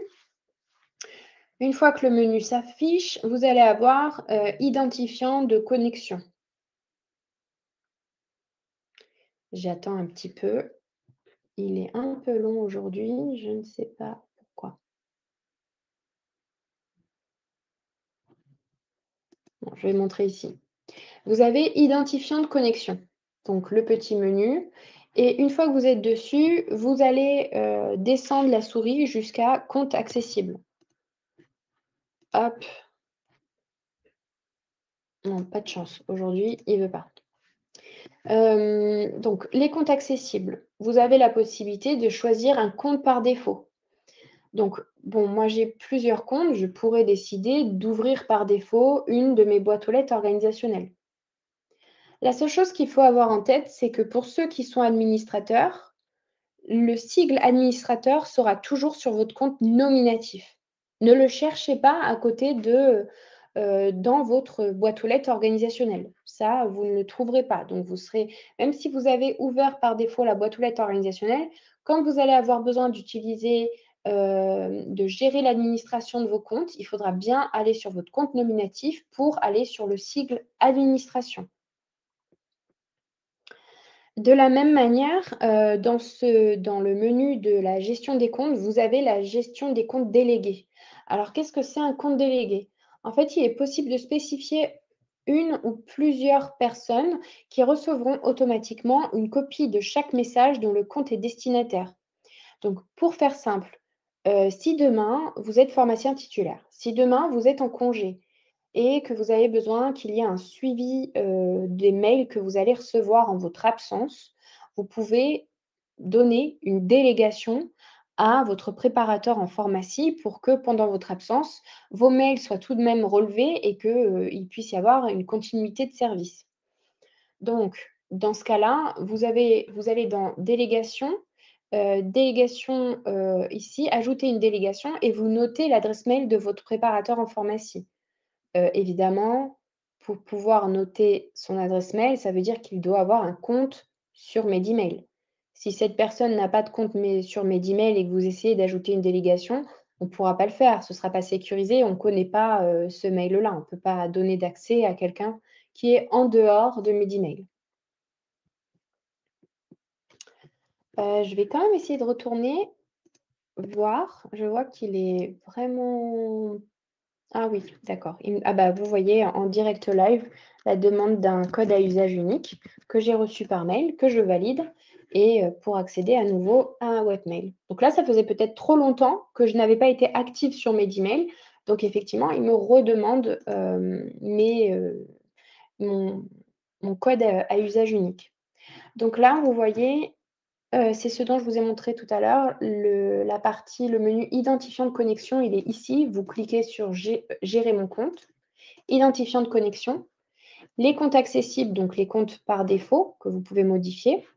Une fois que le menu s'affiche, vous allez avoir, identifiant de connexion. J'attends un petit peu. Il est un peu long aujourd'hui, je ne sais pas pourquoi. Bon, je vais montrer ici. Vous avez identifiant de connexion, donc le petit menu et une fois que vous êtes dessus, vous allez, descendre la souris jusqu'à compte accessible. Hop, non, pas de chance, aujourd'hui, il ne veut pas. Donc les comptes accessibles, vous avez la possibilité de choisir un compte par défaut. Donc bon, moi j'ai plusieurs comptes, je pourrais décider d'ouvrir par défaut une de mes boîtes aux lettres organisationnelles. La seule chose qu'il faut avoir en tête, c'est que pour ceux qui sont administrateurs, le sigle administrateur sera toujours sur votre compte nominatif. Ne le cherchez pas à côté de, dans votre boîte aux lettres organisationnelle. Ça, vous ne le trouverez pas. Donc vous serez même si vous avez ouvert par défaut la boîte aux lettres organisationnelle, quand vous allez avoir besoin d'utiliser, de gérer l'administration de vos comptes, il faudra bien aller sur votre compte nominatif pour aller sur le sigle administration. De la même manière, dans le menu de la gestion des comptes, vous avez la gestion des comptes délégués. Alors qu'est-ce que c'est un compte délégué? En fait, il est possible de spécifier une ou plusieurs personnes qui recevront automatiquement une copie de chaque message dont le compte est destinataire. Donc, pour faire simple, si demain vous êtes pharmacien titulaire, si demain vous êtes en congé et que vous avez besoin qu'il y ait un suivi, des mails que vous allez recevoir en votre absence, vous pouvez donner une délégation à votre préparateur en pharmacie pour que pendant votre absence, vos mails soient tout de même relevés et que, il puisse y avoir une continuité de service. Donc, dans ce cas-là, vous allez dans délégation, délégation, ici, ajouter une délégation et vous notez l'adresse mail de votre préparateur en pharmacie. Évidemment, pour pouvoir noter son adresse mail, ça veut dire qu'il doit avoir un compte sur Medemail. Si cette personne n'a pas de compte sur Medemail et que vous essayez d'ajouter une délégation, on ne pourra pas le faire. Ce ne sera pas sécurisé. On ne connaît pas, ce mail-là. On ne peut pas donner d'accès à quelqu'un qui est en dehors de Medemail. Je vais quand même essayer de retourner voir. Je vois qu'il est vraiment ah oui, d'accord. Ah bah, vous voyez en direct live la demande d'un code à usage unique que j'ai reçu par mail, que je valide et pour accéder à nouveau à un webmail. Donc là, ça faisait peut-être trop longtemps que je n'avais pas été active sur mes emails. Donc effectivement, il me redemande, mon mon code à usage unique. Donc là, vous voyez, c'est ce dont je vous ai montré tout à l'heure. Le menu identifiant de connexion, il est ici. Vous cliquez sur Gérer mon compte, identifiant de connexion, les comptes accessibles, donc les comptes par défaut que vous pouvez modifier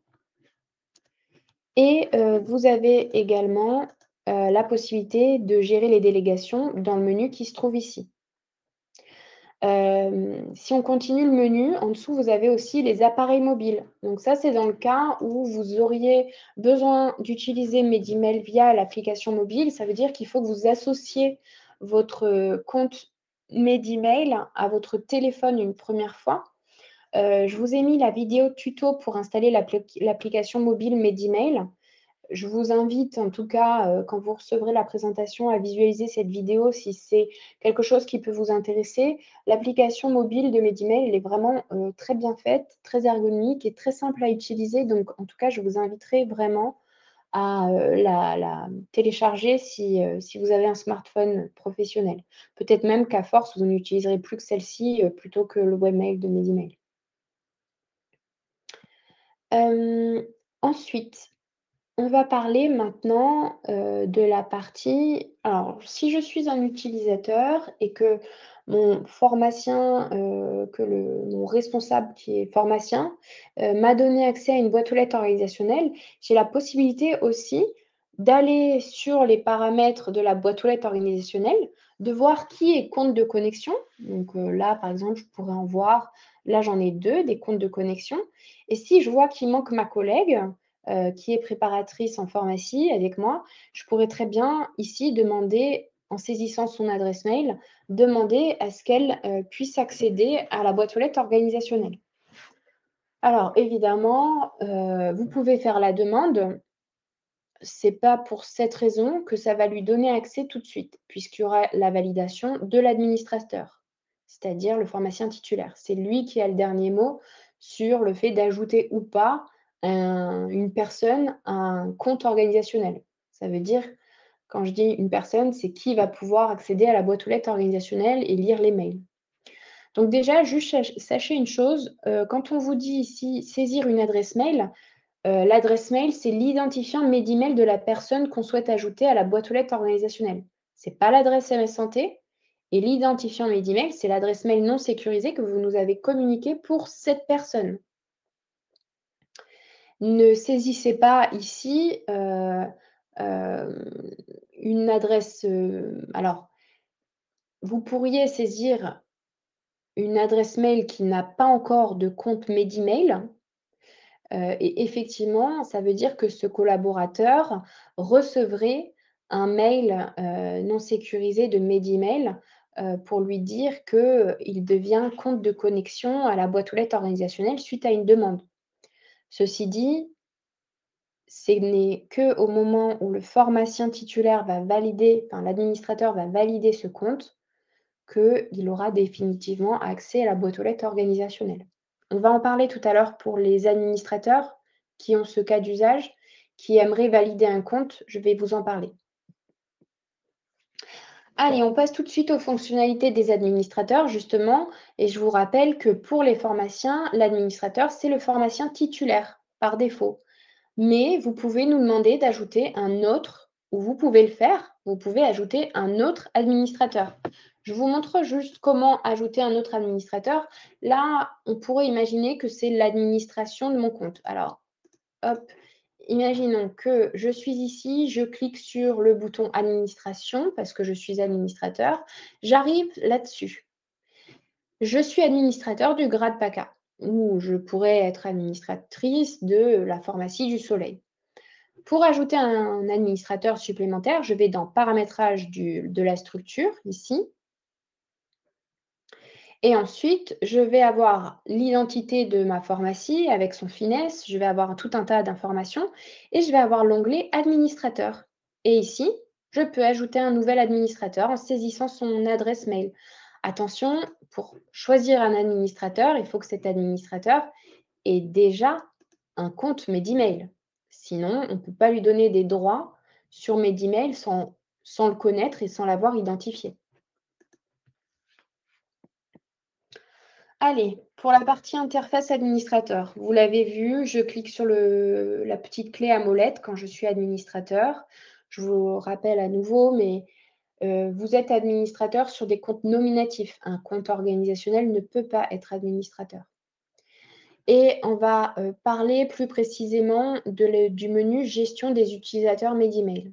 et vous avez également, la possibilité de gérer les délégations dans le menu qui se trouve ici. Si on continue le menu, en dessous, vous avez aussi les appareils mobiles. Donc ça, c'est dans le cas où vous auriez besoin d'utiliser Medemail via l'application mobile. Ça veut dire qu'il faut que vous associez votre, compte Medemail à votre téléphone une première fois. Je vous ai mis la vidéo tuto pour installer l'application mobile Medemail. Je vous invite en tout cas, quand vous recevrez la présentation, à visualiser cette vidéo si c'est quelque chose qui peut vous intéresser. L'application mobile de Medemail, elle est vraiment, très bien faite, très ergonomique et très simple à utiliser. Donc en tout cas, je vous inviterai vraiment à, la télécharger si vous avez un smartphone professionnel. Peut-être même qu'à force, vous n'utiliserez plus que celle-ci, plutôt que le webmail de Medemail. Hem, Ensuite, on va parler maintenant, de la partie alors si je suis un utilisateur et que mon pharmacien, mon responsable qui est pharmacien, m'a donné accès à une boîte aux lettres organisationnelle, j'ai la possibilité aussi d'aller sur les paramètres de la boîte aux lettres organisationnelle, de voir qui est compte de connexion. Donc, là, par exemple, je pourrais en voir là, j'en ai 2 des comptes de connexion et si je vois qu'il manque ma collègue, qui est préparatrice en pharmacie avec moi, je pourrais très bien ici demander, en saisissant son adresse mail, demander à ce qu'elle, puisse accéder à la boîte aux lettres organisationnelle. Alors évidemment, vous pouvez faire la demande. C'est pas pour cette raison que ça va lui donner accès tout de suite, puisqu'il y aura la validation de l'administrateur, c'est-à-dire le pharmacien titulaire. C'est lui qui a le dernier mot sur le fait d'ajouter ou pas une personne à un compte organisationnel. Ça veut dire, quand je dis une personne, c'est qui va pouvoir accéder à la boîte aux lettres organisationnelle et lire les mails. Donc déjà, juste sachez une chose, quand on vous dit ici saisir une adresse mail, l'adresse mail, c'est l'identifiant Medemail de la personne qu'on souhaite ajouter à la boîte aux lettres organisationnelle. C'est pas l'adresse MS Santé et l'identifiant Medemail, c'est l'adresse mail non sécurisée que vous nous avez communiquée pour cette personne. Ne saisissez pas ici, une adresse, alors vous pourriez saisir une adresse mail qui n'a pas encore de compte Medemail. Et effectivement, ça veut dire que ce collaborateur recevrait un mail, non sécurisé de Medemail, pour lui dire qu'il devient compte de connexion à la boîte aux lettres organisationnelle suite à une demande. Ceci dit, ce n'est qu'au moment où le pharmacien titulaire va valider, enfin l'administrateur va valider ce compte, qu'il aura définitivement accès à la boîte aux lettres organisationnelle. On va en parler tout à l'heure pour les administrateurs qui ont ce cas d'usage, qui aimeraient valider un compte. Je vais vous en parler. Allez, on passe tout de suite aux fonctionnalités des administrateurs, justement. Et je vous rappelle que pour les pharmaciens, l'administrateur, c'est le pharmacien titulaire par défaut. Mais vous pouvez nous demander d'ajouter un autre, ou vous pouvez le faire, vous pouvez ajouter un autre administrateur. Je vous montre juste comment ajouter un autre administrateur. Là, on pourrait imaginer que c'est l'administration de mon compte. Alors, hop, imaginons que je suis ici, je clique sur le bouton administration parce que je suis administrateur. J'arrive là-dessus. Je suis administrateur du grade PACA ou je pourrais être administratrice de la pharmacie du Soleil. Pour ajouter un administrateur supplémentaire, je vais dans paramétrage de la structure ici. Et ensuite, je vais avoir l'identité de ma pharmacie avec son finesse, je vais avoir tout un tas d'informations et je vais avoir l'onglet administrateur. Et ici, je peux ajouter un nouvel administrateur en saisissant son adresse mail. Attention, pour choisir un administrateur, il faut que cet administrateur ait déjà un compte Medemail. Sinon, on ne peut pas lui donner des droits sur Medemail sans le connaître et sans l'avoir identifié. Allez, pour la partie interface administrateur, vous l'avez vu, je clique sur la petite clé à molette quand je suis administrateur. Je vous rappelle à nouveau, mais vous êtes administrateur sur des comptes nominatifs. Un compte organisationnel ne peut pas être administrateur. Et on va parler plus précisément du menu gestion des utilisateurs Medemail.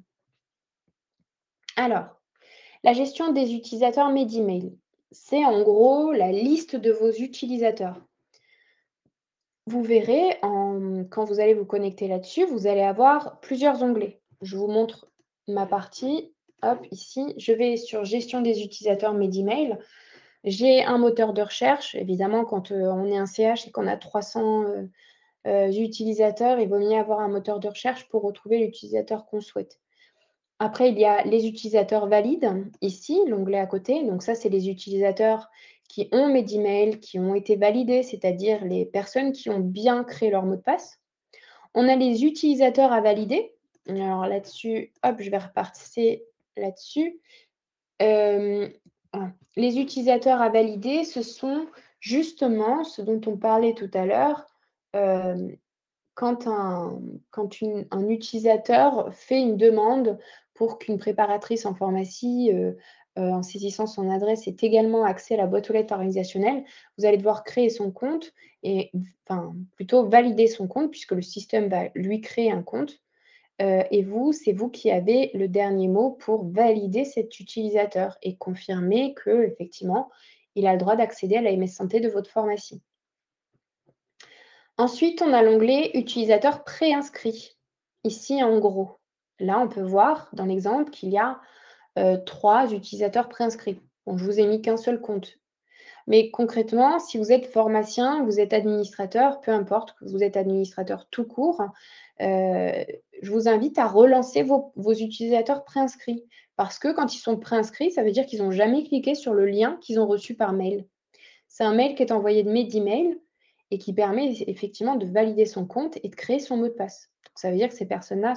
Alors, la gestion des utilisateurs Medemail, c'est en gros la liste de vos utilisateurs. Vous verrez, quand vous allez vous connecter là-dessus, vous allez avoir plusieurs onglets. Je vous montre ma partie. Hop, ici, je vais sur gestion des utilisateurs Medemail. J'ai un moteur de recherche. Évidemment, quand on est un CH et qu'on a 300 utilisateurs, il vaut mieux avoir un moteur de recherche pour retrouver l'utilisateur qu'on souhaite. Après, il y a les utilisateurs valides, ici, l'onglet à côté. Donc ça, c'est les utilisateurs qui ont Medemail, qui ont été validés, c'est-à-dire les personnes qui ont bien créé leur mot de passe. On a les utilisateurs à valider. Alors là-dessus, hop, je vais repasser là-dessus. Les utilisateurs à valider, ce sont justement ce dont on parlait tout à l'heure. Quand un utilisateur fait une demande pour qu'une préparatrice en pharmacie, en saisissant son adresse, ait également accès à la boîte aux lettres organisationnelle, vous allez devoir créer son compte et enfin, plutôt valider son compte puisque le système va lui créer un compte. Et vous, c'est vous qui avez le dernier mot pour valider cet utilisateur et confirmer qu'effectivement, il a le droit d'accéder à la MS Santé de votre pharmacie. Ensuite, on a l'onglet utilisateur préinscrit. Ici, en gros, là, on peut voir dans l'exemple qu'il y a 3 utilisateurs préinscrits. Bon, je vous ai mis qu'un seul compte. Mais concrètement, si vous êtes pharmacien, vous êtes administrateur, peu importe, que vous êtes administrateur tout court, je vous invite à relancer vos utilisateurs préinscrits. Parce que quand ils sont préinscrits, ça veut dire qu'ils n'ont jamais cliqué sur le lien qu'ils ont reçu par mail. C'est un mail qui est envoyé de Medemail et qui permet effectivement de valider son compte et de créer son mot de passe. Donc, ça veut dire que ces personnes-là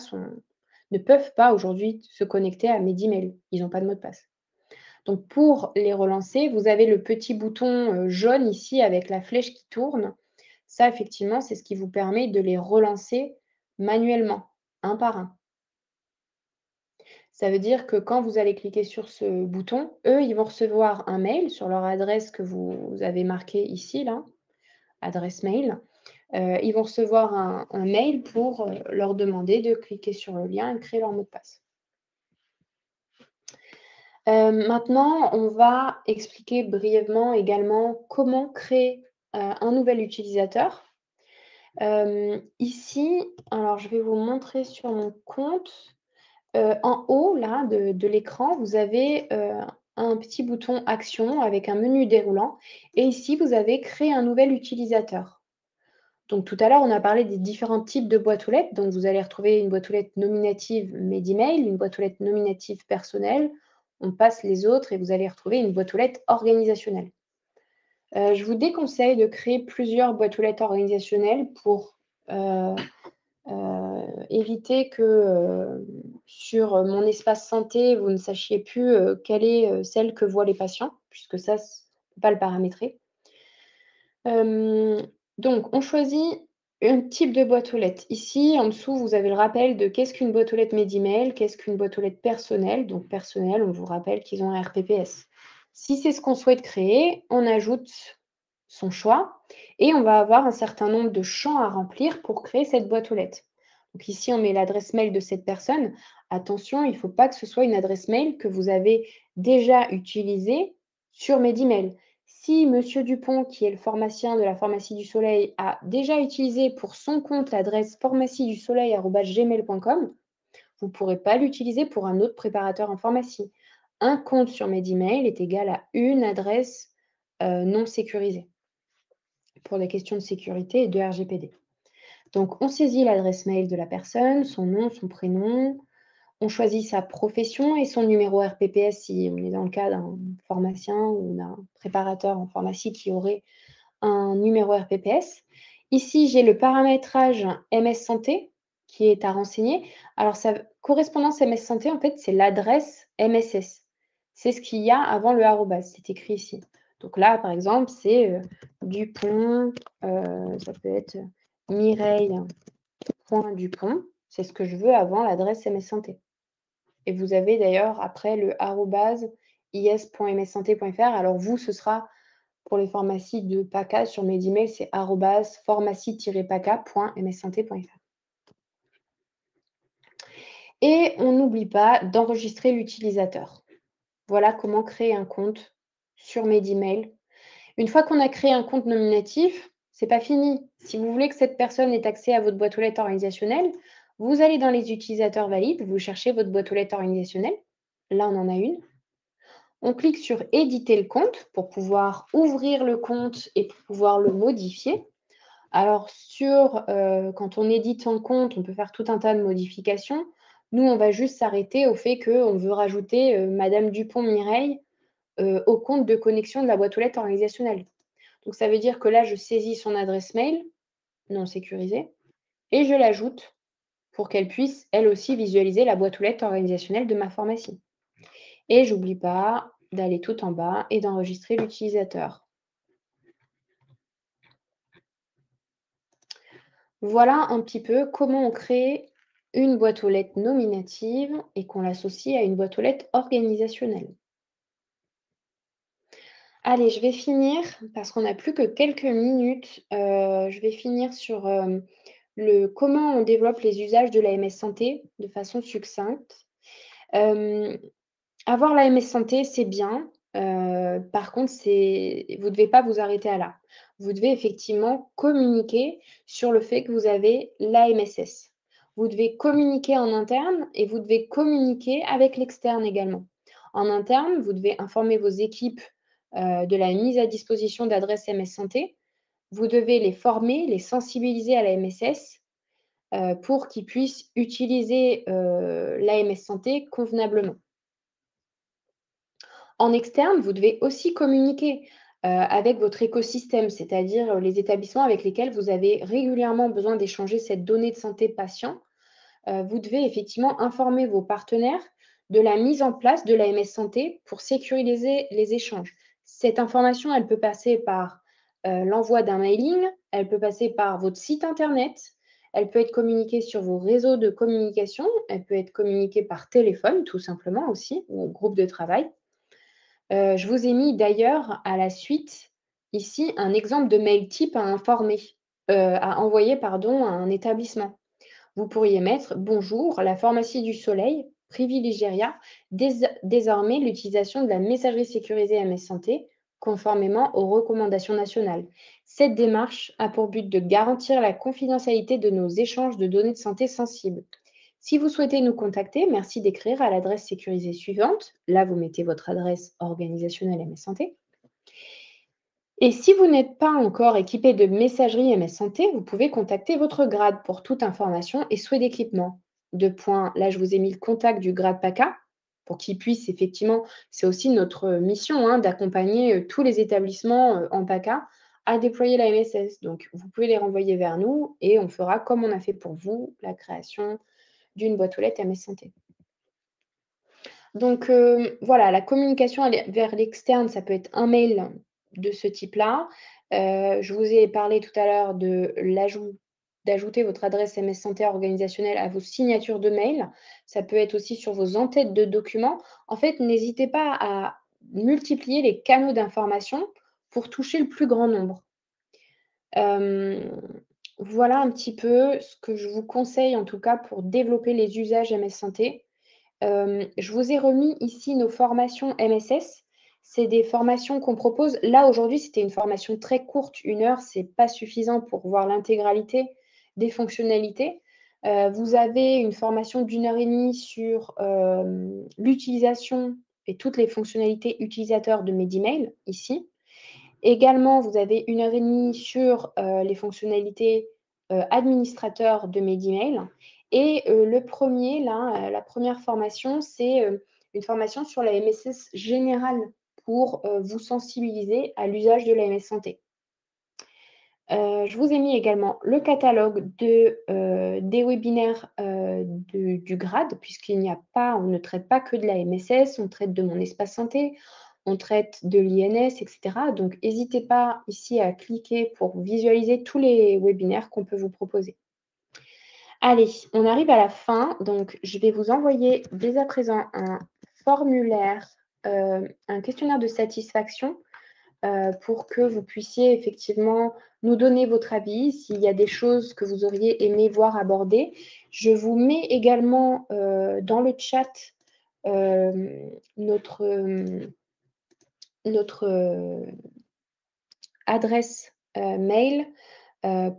ne peuvent pas aujourd'hui se connecter à Medemail. Ils n'ont pas de mot de passe. Donc, pour les relancer, vous avez le petit bouton jaune ici avec la flèche qui tourne. Ça, effectivement, c'est ce qui vous permet de les relancer manuellement, un par un. Ça veut dire que quand vous allez cliquer sur ce bouton, eux, ils vont recevoir un mail sur leur adresse que vous avez marquée ici, là, adresse mail. Ils vont recevoir un mail pour leur demander de cliquer sur le lien et créer leur mot de passe. Maintenant, on va expliquer brièvement également comment créer un nouvel utilisateur. Ici, alors je vais vous montrer sur mon compte. En haut là, de l'écran, vous avez un petit bouton action avec un menu déroulant. Et ici, vous avez créé un nouvel utilisateur. Donc tout à l'heure, on a parlé des différents types de boîtes aux lettres. Donc vous allez retrouver une boîte aux lettres nominative Medemail, une boîte aux lettres nominative personnelle. on passe les autres et vous allez retrouver une boîte aux lettres organisationnelle. Je vous déconseille de créer plusieurs boîtes aux lettres organisationnelles pour éviter que sur mon espace santé, vous ne sachiez plus quelle est celle que voient les patients, puisque ça, on ne peut pas le paramétrer. Donc, on choisit un type de boîte aux lettres. Ici, en dessous, vous avez le rappel de qu'est-ce qu'une boîte aux lettres Médimail, qu'est-ce qu'une boîte aux lettres personnelle. Donc, personnelle, on vous rappelle qu'ils ont un RPPS. Si c'est ce qu'on souhaite créer, on ajoute son choix et on va avoir un certain nombre de champs à remplir pour créer cette boîte aux lettres. Donc ici, on met l'adresse mail de cette personne. Attention, il ne faut pas que ce soit une adresse mail que vous avez déjà utilisée sur Médimail. Si Monsieur Dupont, qui est le pharmacien de la Pharmacie du Soleil, a déjà utilisé pour son compte l'adresse pharmaciedusoleil@gmail.com, vous ne pourrez pas l'utiliser pour un autre préparateur en pharmacie. Un compte sur Médimail est égal à une adresse non sécurisée pour des questions de sécurité et de RGPD. Donc, on saisit l'adresse mail de la personne, son nom, son prénom, on choisit sa profession et son numéro RPPS si on est dans le cas d'un pharmacien ou d'un préparateur en pharmacie qui aurait un numéro RPPS. Ici, j'ai le paramétrage MS Santé qui est à renseigner. Alors, sa correspondance MS Santé, en fait, c'est l'adresse MSS. C'est ce qu'il y a avant le arrobase. C'est écrit ici. Donc là, par exemple, c'est Dupont, ça peut être Mireille.Dupont. C'est ce que je veux avant l'adresse MS Santé. Et vous avez d'ailleurs après le arrobase is.mssanté.fr. Alors vous, ce sera pour les pharmacies de PACA sur Médimail, c'est arrobase pharmacie-paca.mssanté.fr. Et on n'oublie pas d'enregistrer l'utilisateur. Voilà comment créer un compte sur Médimail. Une fois qu'on a créé un compte nominatif, c'est pas fini. Si vous voulez que cette personne ait accès à votre boîte aux lettres organisationnelle, vous allez dans les utilisateurs valides, vous cherchez votre boîte aux lettres organisationnelle. Là, on en a une. On clique sur éditer le compte pour pouvoir ouvrir le compte et pour pouvoir le modifier. Alors, quand on édite un compte, on peut faire tout un tas de modifications. Nous, on va juste s'arrêter au fait qu'on veut rajouter Madame Dupont-Mireille au compte de connexion de la boîte aux lettres organisationnelle. Donc, ça veut dire que là, je saisis son adresse mail non sécurisée et je l'ajoute pour qu'elle puisse, elle aussi, visualiser la boîte aux lettres organisationnelle de ma pharmacie. Et j'oublie pas d'aller tout en bas et d'enregistrer l'utilisateur. Voilà un petit peu comment on crée une boîte aux lettres nominative et qu'on l'associe à une boîte aux lettres organisationnelle. Allez, je vais finir, parce qu'on n'a plus que quelques minutes, je vais finir sur comment on développe les usages de l'AMS Santé de façon succincte. Avoir l'AMS Santé, c'est bien. Par contre, vous ne devez pas vous arrêter à là. Vous devez effectivement communiquer sur le fait que vous avez l'AMSS. Vous devez communiquer en interne et vous devez communiquer avec l'externe également. En interne, vous devez informer vos équipes de la mise à disposition d'adresses MS Santé. Vous devez les former, les sensibiliser à la MSS pour qu'ils puissent utiliser l'AMS Santé convenablement. En externe, vous devez aussi communiquer avec votre écosystème, c'est-à-dire les établissements avec lesquels vous avez régulièrement besoin d'échanger cette donnée de santé patient. Vous devez effectivement informer vos partenaires de la mise en place de l'AMS Santé pour sécuriser les échanges. Cette information, elle peut passer par l'envoi d'un mailing, elle peut passer par votre site internet, elle peut être communiquée sur vos réseaux de communication, elle peut être communiquée par téléphone tout simplement aussi, ou au groupe de travail. Je vous ai mis d'ailleurs à la suite, ici, un exemple de mail type à envoyer pardon, à un établissement. Vous pourriez mettre: «Bonjour, la pharmacie du Soleil privilégieria désormais l'utilisation de la messagerie sécurisée MS Santé conformément aux recommandations nationales. Cette démarche a pour but de garantir la confidentialité de nos échanges de données de santé sensibles. Si vous souhaitez nous contacter, merci d'écrire à l'adresse sécurisée suivante». Là, vous mettez votre adresse organisationnelle MS Santé. Et si vous n'êtes pas encore équipé de messagerie MS Santé, vous pouvez contacter votre grade pour toute information et souhait d'équipement. Deux points, là je vous ai mis le contact du grade PACA pour qu'ils puissent effectivement c'est aussi notre mission, hein, d'accompagner, tous les établissements, en PACA à déployer la MSS. Donc vous pouvez les renvoyer vers nous et on fera comme on a fait pour vous, la création d'une boîte aux lettres MS Santé. Donc, voilà, la communication vers l'externe, ça peut être un mail de ce type-là. Je vous ai parlé tout à l'heure d'ajouter votre adresse MS Santé organisationnelle à vos signatures de mail. Ça peut être aussi sur vos en-têtes de documents. En fait, n'hésitez pas à multiplier les canaux d'information pour toucher le plus grand nombre. Hem, voilà un petit peu ce que je vous conseille, en tout cas, pour développer les usages MS Santé. Je vous ai remis ici nos formations MSS. C'est des formations qu'on propose. Là, aujourd'hui, c'était une formation très courte, 1 heure, c'est pas suffisant pour voir l'intégralité des fonctionnalités. Vous avez une formation d'1 heure et demie sur, l'utilisation et toutes les fonctionnalités utilisateurs de Medimail, ici. Également, vous avez 1 heure et demie sur, les fonctionnalités, administrateur de Medimail et le premier là, la première formation, c'est, une formation sur la MSS générale pour, vous sensibiliser à l'usage de la MS Santé. Je vous ai mis également le catalogue des webinaires, du grade on ne traite pas que de la MSS, on traite de Mon Espace Santé, on traite de l'INS et cetera. Donc n'hésitez pas ici à cliquer pour visualiser tous les webinaires qu'on peut vous proposer. Allez, on arrive à la fin, donc je vais vous envoyer dès à présent un formulaire, un questionnaire de satisfaction pour que vous puissiez effectivement nous donner votre avis, s'il y a des choses que vous auriez aimé voir abordées. Je vous mets également, dans le chat, notre, adresse, mail,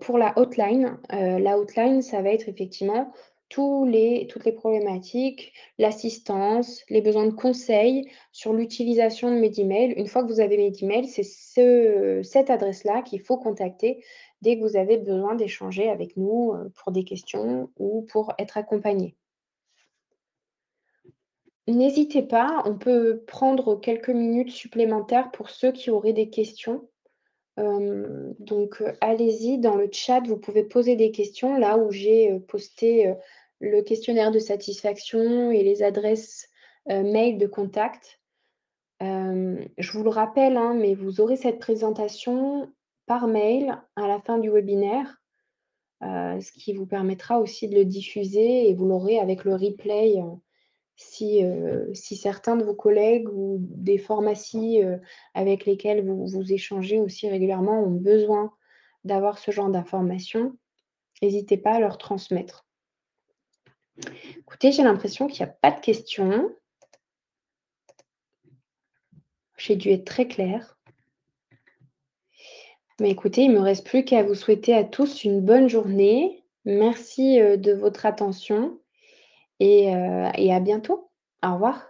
pour la hotline. La hotline, ça va être effectivement toutes les problématiques, l'assistance, les besoins de conseils sur l'utilisation de Medimail. Une fois que vous avez Medimail, c'est cette adresse-là qu'il faut contacter dès que vous avez besoin d'échanger avec nous, pour des questions ou pour être accompagné. N'hésitez pas, on peut prendre quelques minutes supplémentaires pour ceux qui auraient des questions. Donc, allez-y dans le chat, vous pouvez poser des questions là où j'ai, posté, le questionnaire de satisfaction et les adresses, mail de contact. Je vous le rappelle, hein, mais vous aurez cette présentation par mail à la fin du webinaire, ce qui vous permettra aussi de le diffuser et vous l'aurez avec le replay, si certains de vos collègues ou des pharmacies, avec lesquelles vous échangez aussi régulièrement ont besoin d'avoir ce genre d'informations, n'hésitez pas à leur transmettre. Écoutez, j'ai l'impression qu'il y a pas de questions. J'ai dû être très claire. Mais écoutez, il ne me reste plus qu'à vous souhaiter à tous une bonne journée. Merci, de votre attention et à bientôt. Au revoir.